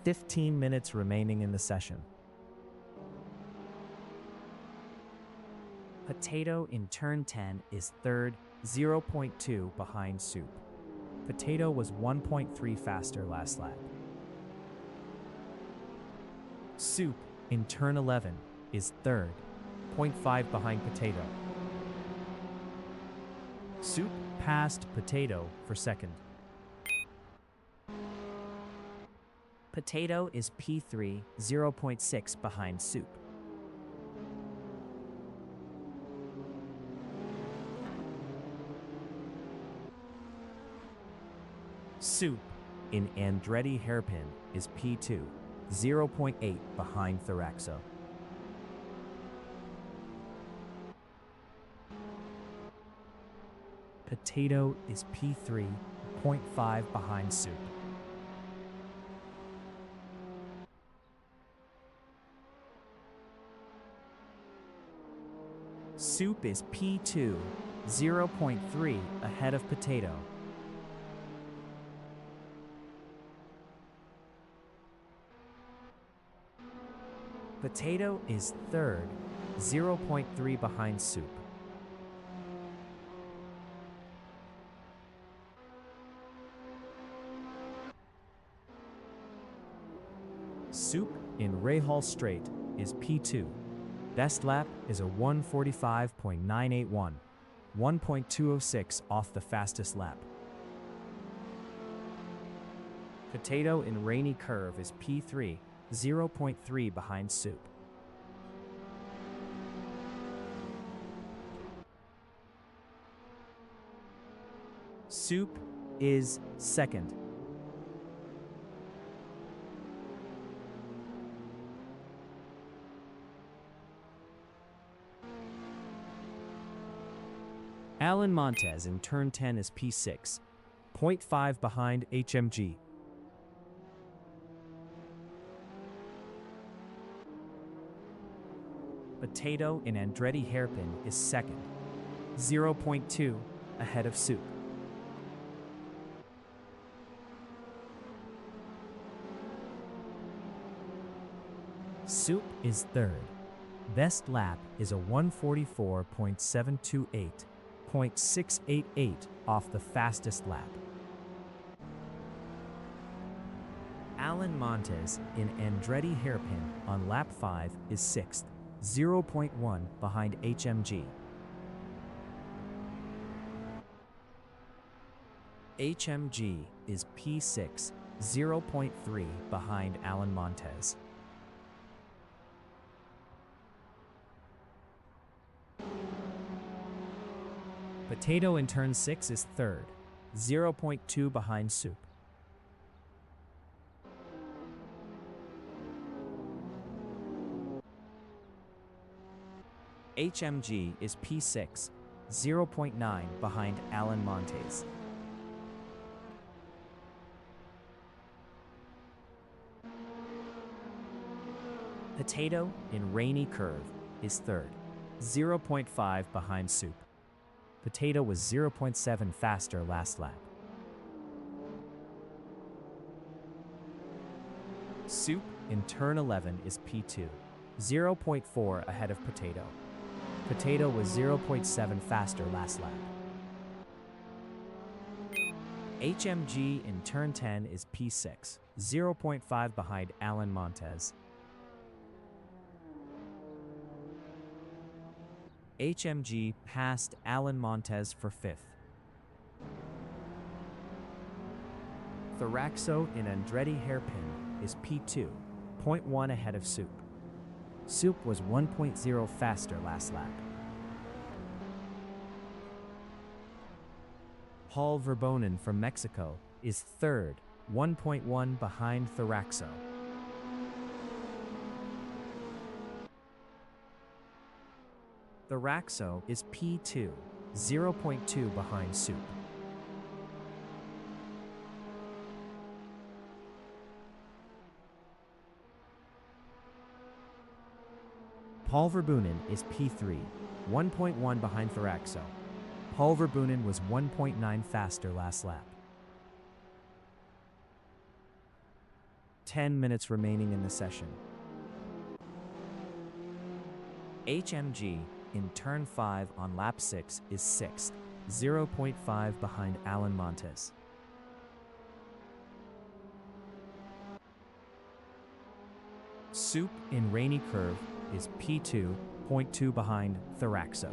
15 minutes remaining in the session. Potato in turn 10 is 3rd, 0.2 behind Soup. Potato was 1.3 faster last lap. Soup in turn 11 is 3rd, 0.5 behind Potato. Soup passed Potato for 2nd. Potato is P3, 0.6 behind Soup. Soup in Andretti Hairpin is P2, 0.8 behind Tharaxo. Potato is P3, 0.5 behind Soup. Soup is P2, 0.3 ahead of Potato. Potato is 3rd, 0.3 behind Soup. Soup in Rahal Straight is P2. Best lap is a 1:45.981, 1.206 off the fastest lap. Potato in Rainy Curve is P3, 0.3 behind Soup. Soup is 2nd. Alan Montez in turn 10 is P6, 0.5 behind HMG. Potato in Andretti hairpin is second, 0.2 ahead of Soup. Soup is third. Best lap is a 144.728, 0.688 off the fastest lap. Alan Montes in Andretti hairpin on lap 5 is sixth, 0.1 behind HMG. HMG is P6, 0.3 behind Alan Montes. Potato in turn 6 is third, 0.2 behind Soup. HMG is P6, 0.9 behind Alan Montes. Potato in Rainy Curve is third, 0.5 behind Soup. Potato was 0.7 faster last lap. Soup in turn 11 is P2, 0.4 ahead of Potato. Potato was 0.7 faster last lap. HMG in turn 10 is P6, 0.5 behind Alan Montes. HMG passed Alan Montes for fifth. Thoraxo in Andretti hairpin is P2, 0.1 ahead of Soup. Soup was 1.0 faster last lap. Paul Verbonen from Mexico is third, 1.1 behind Thoraxo. Thoraxo is P2, 0.2 behind Soup. Paul Verbonen is P3, 1.1 behind Thoraxo. Paul Verbonen was 1.9 faster last lap. 10 minutes remaining in the session. HMG in turn 5 on lap 6 is sixth, 0.5 behind Alan Montes. Soup in Rainy Curve is P2, 0.2 behind Thoraxo.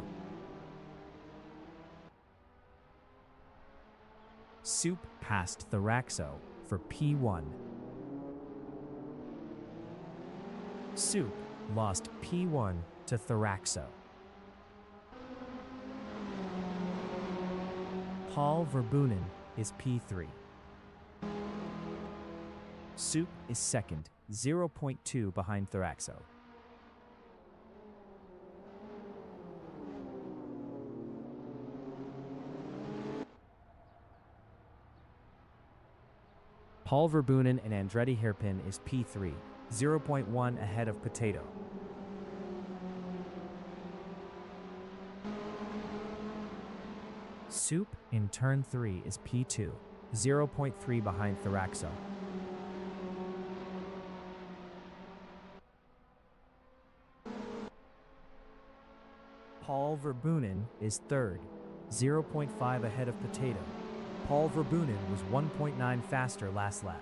Soup passed Thoraxo for P1. Soup lost P1 to Thoraxo. Paul Verbonen is P3. Soup is second, 0.2 behind Thoraxo. Paul Verbonen and Andretti hairpin is P3, 0.1 ahead of Potato. Soup in turn 3 is P2, 0.3 behind Thoraxo. Paul Verbonen is third, 0.5 ahead of Potato. Paul Verbonen was 1.9 faster last lap.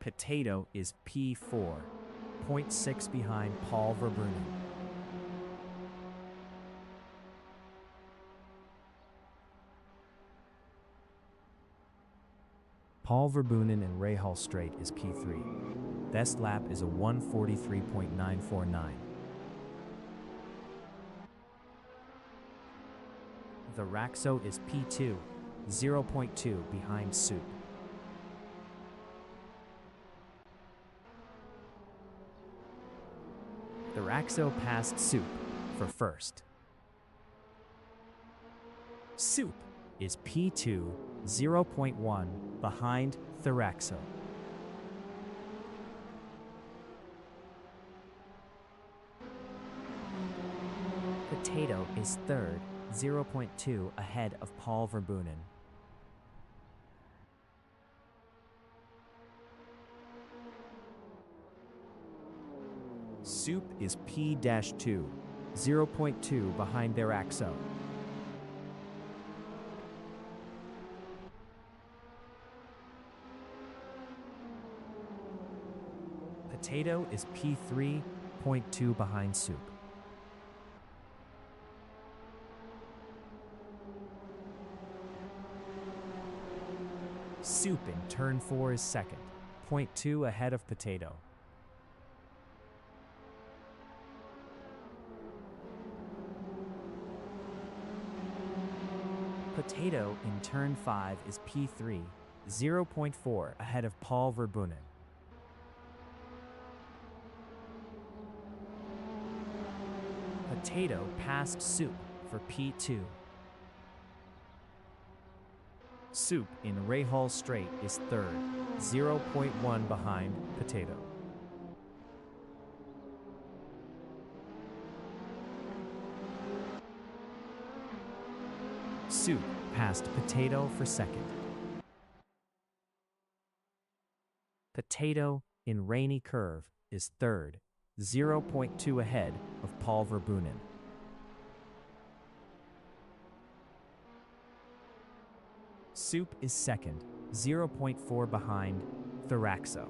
Potato is P4, 0.6 behind Paul Verbonen. Paul Verbonen in Rahal Straight is P3. Best lap is a 143.949. Thoraxo is P2, 0.2 behind Soup. Thoraxo passed Soup for first. Soup is P2, 0.1 behind Thoraxo. Potato is third, 0.2 ahead of Paul Verbunen. Soup is P-2, 0.2 behind Thoraxo. Potato is P3.2 behind Soup. Soup in turn 4 is second, 0.2 ahead of Potato. Potato in turn 5 is P3, 0.4 ahead of Paul Verbunen. Potato passed Soup for P2. Soup in Rahal Straight is third, 0.1 behind Potato. Soup passed Potato for second. Potato in Rainy Curve is third, 0.2 ahead of Paul Verbunen. Soup is second, 0.4 behind Thoraxo.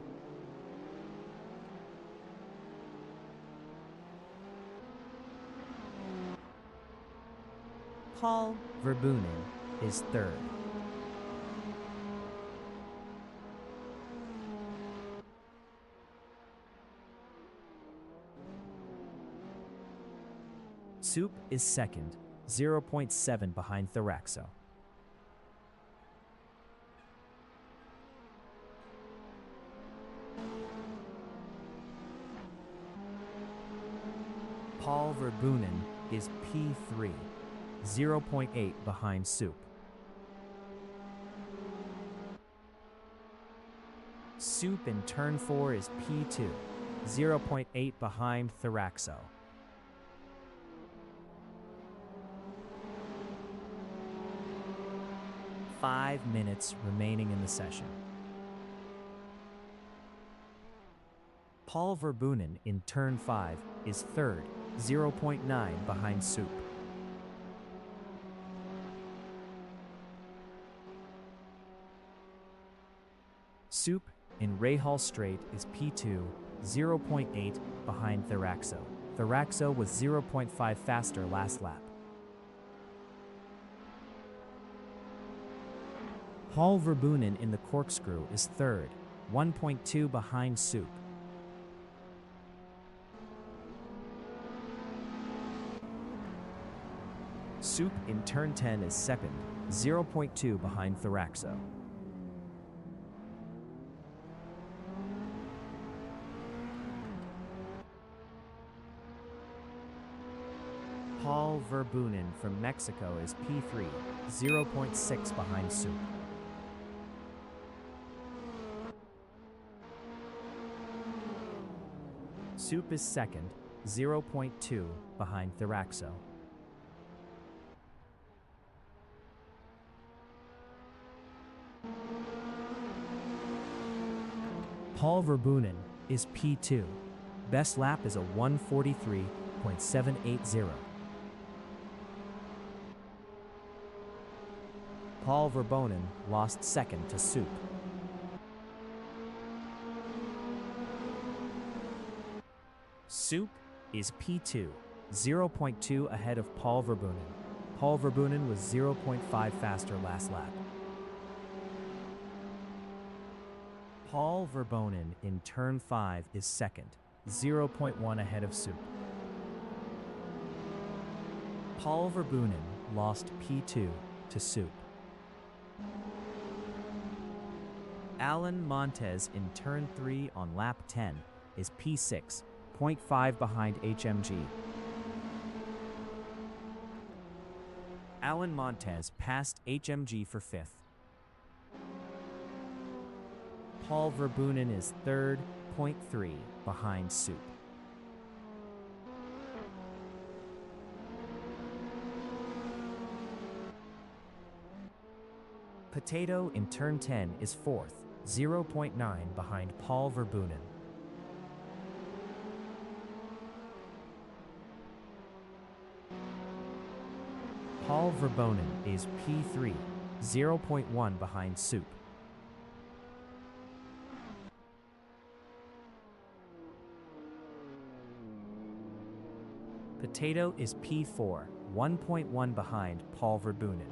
Paul Verbunen is third. Soup is second, 0.7 behind Thoraxo. Paul Verbunen is P3, 0.8 behind Soup. Soup in turn 4 is P2, 0.8 behind Thoraxo. Five minutes remaining in the session. Paul Verbunen in turn 5 is third, 0.9 behind Soup. Soup in Rahal Straight is P2, 0.8 behind Thoraxo. Thoraxo was 0.5 faster last lap. Paul Verbunen in the Corkscrew is third, 1.2 behind Soup. Soup in turn 10 is second, 0.2 behind Thoraxo. Paul Verbunen from Mexico is P3, 0.6 behind Soup. Soup is second, 0.2 behind Thoraxo. Paul Verbunen is P2. Best lap is a 1:43.780. Paul Verbunen lost second to Soup. Soup is P2, 0.2 ahead of Paul Verbunen. Paul Verbunen was 0.5 faster last lap. Paul Verbunen in turn 5 is second, 0.1 ahead of Soup. Paul Verbunen lost P2 to Soup. Alan Montez in turn 3 on lap 10 is P6, 0.5 behind HMG. Alan Montez passed HMG for 5th. Paul Verbunen is 3rd, .3 behind Soup. Potato in turn 10 is 4th, 0.9 behind Paul Verbunen. Paul Verbunen is P3, 0.1 behind Soup. Potato is P4, 1.1 behind Paul Verbunen.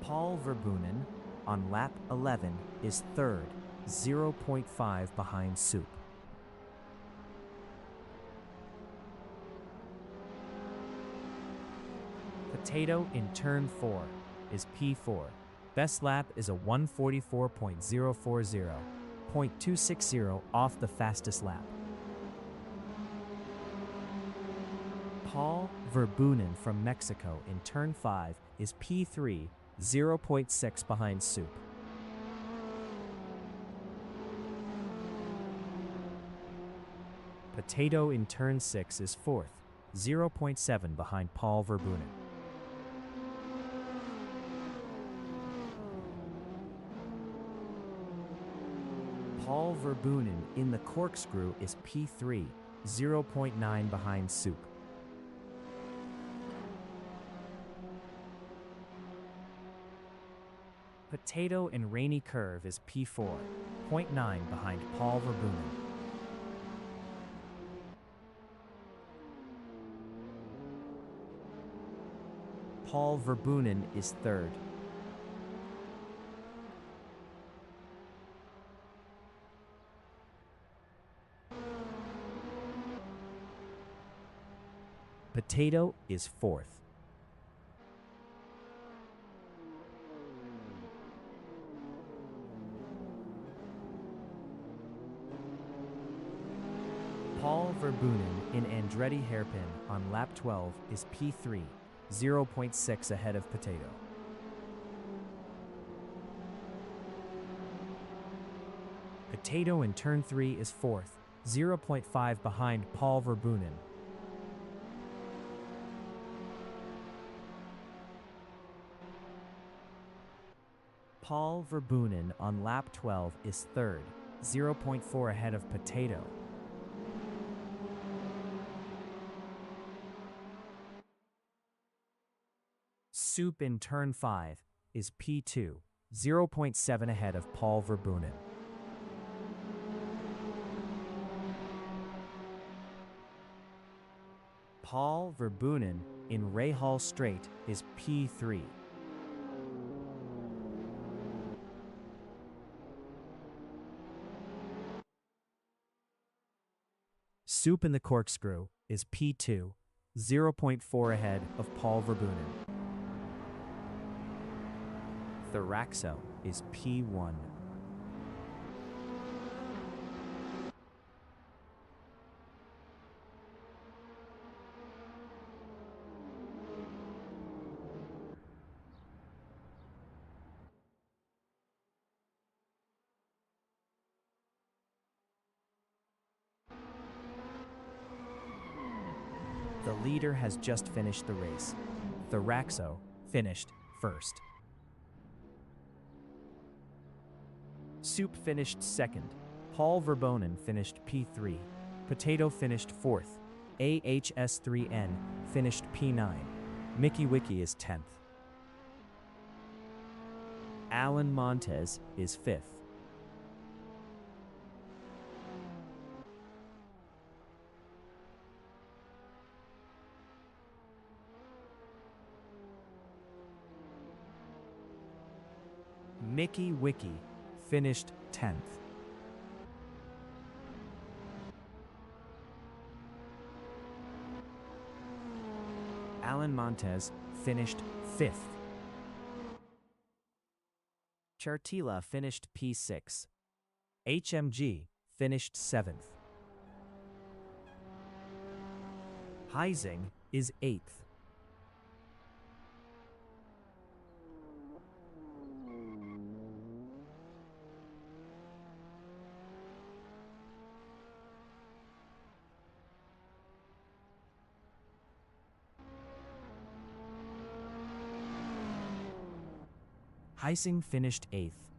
Paul Verbunen on lap 11 is 3rd, 0.5 behind Soup. Potato in turn 4 is P4. Best lap is a 144.040, .260 off the fastest lap. Paul Verbunen from Mexico in turn 5 is P3, 0.6 behind Soup. Potato in turn 6 is 4th, 0.7 behind Paul Verbunen. Paul Verbunen in the corkscrew is P3, 0.9 behind Soup. Potato in rainy curve is P4, 0.9 behind Paul Verbunen. Paul Verbunen is 3rd. Potato is 4th. Paul Verbunen in Andretti hairpin on lap 12 is P3, 0.6 ahead of Potato. Potato in turn 3 is 4th, 0.5 behind Paul Verbunen. Paul Verbunen on lap 12 is 3rd, 0.4 ahead of Potato. Soup in turn 5 is P2, 0.7 ahead of Paul Verbunen. Paul Verbunen in Rahal Straight is P3. Soup in the corkscrew is P2, 0.4 ahead of Paul Verbunen. Thoraxo is P1. The leader has just finished the race. Thoraxo finished 1st. Soup finished 2nd. Paul Verbunen finished P3. Potato finished 4th. AHS3N finished P9. Mickey Wiki is 10th. Alan Montez is 5th. Mickey Wiki finished 10th. Alan Montez finished 5th. Chartila finished P6. HMG finished 7th. Heising is 8th. Heising finished 8th.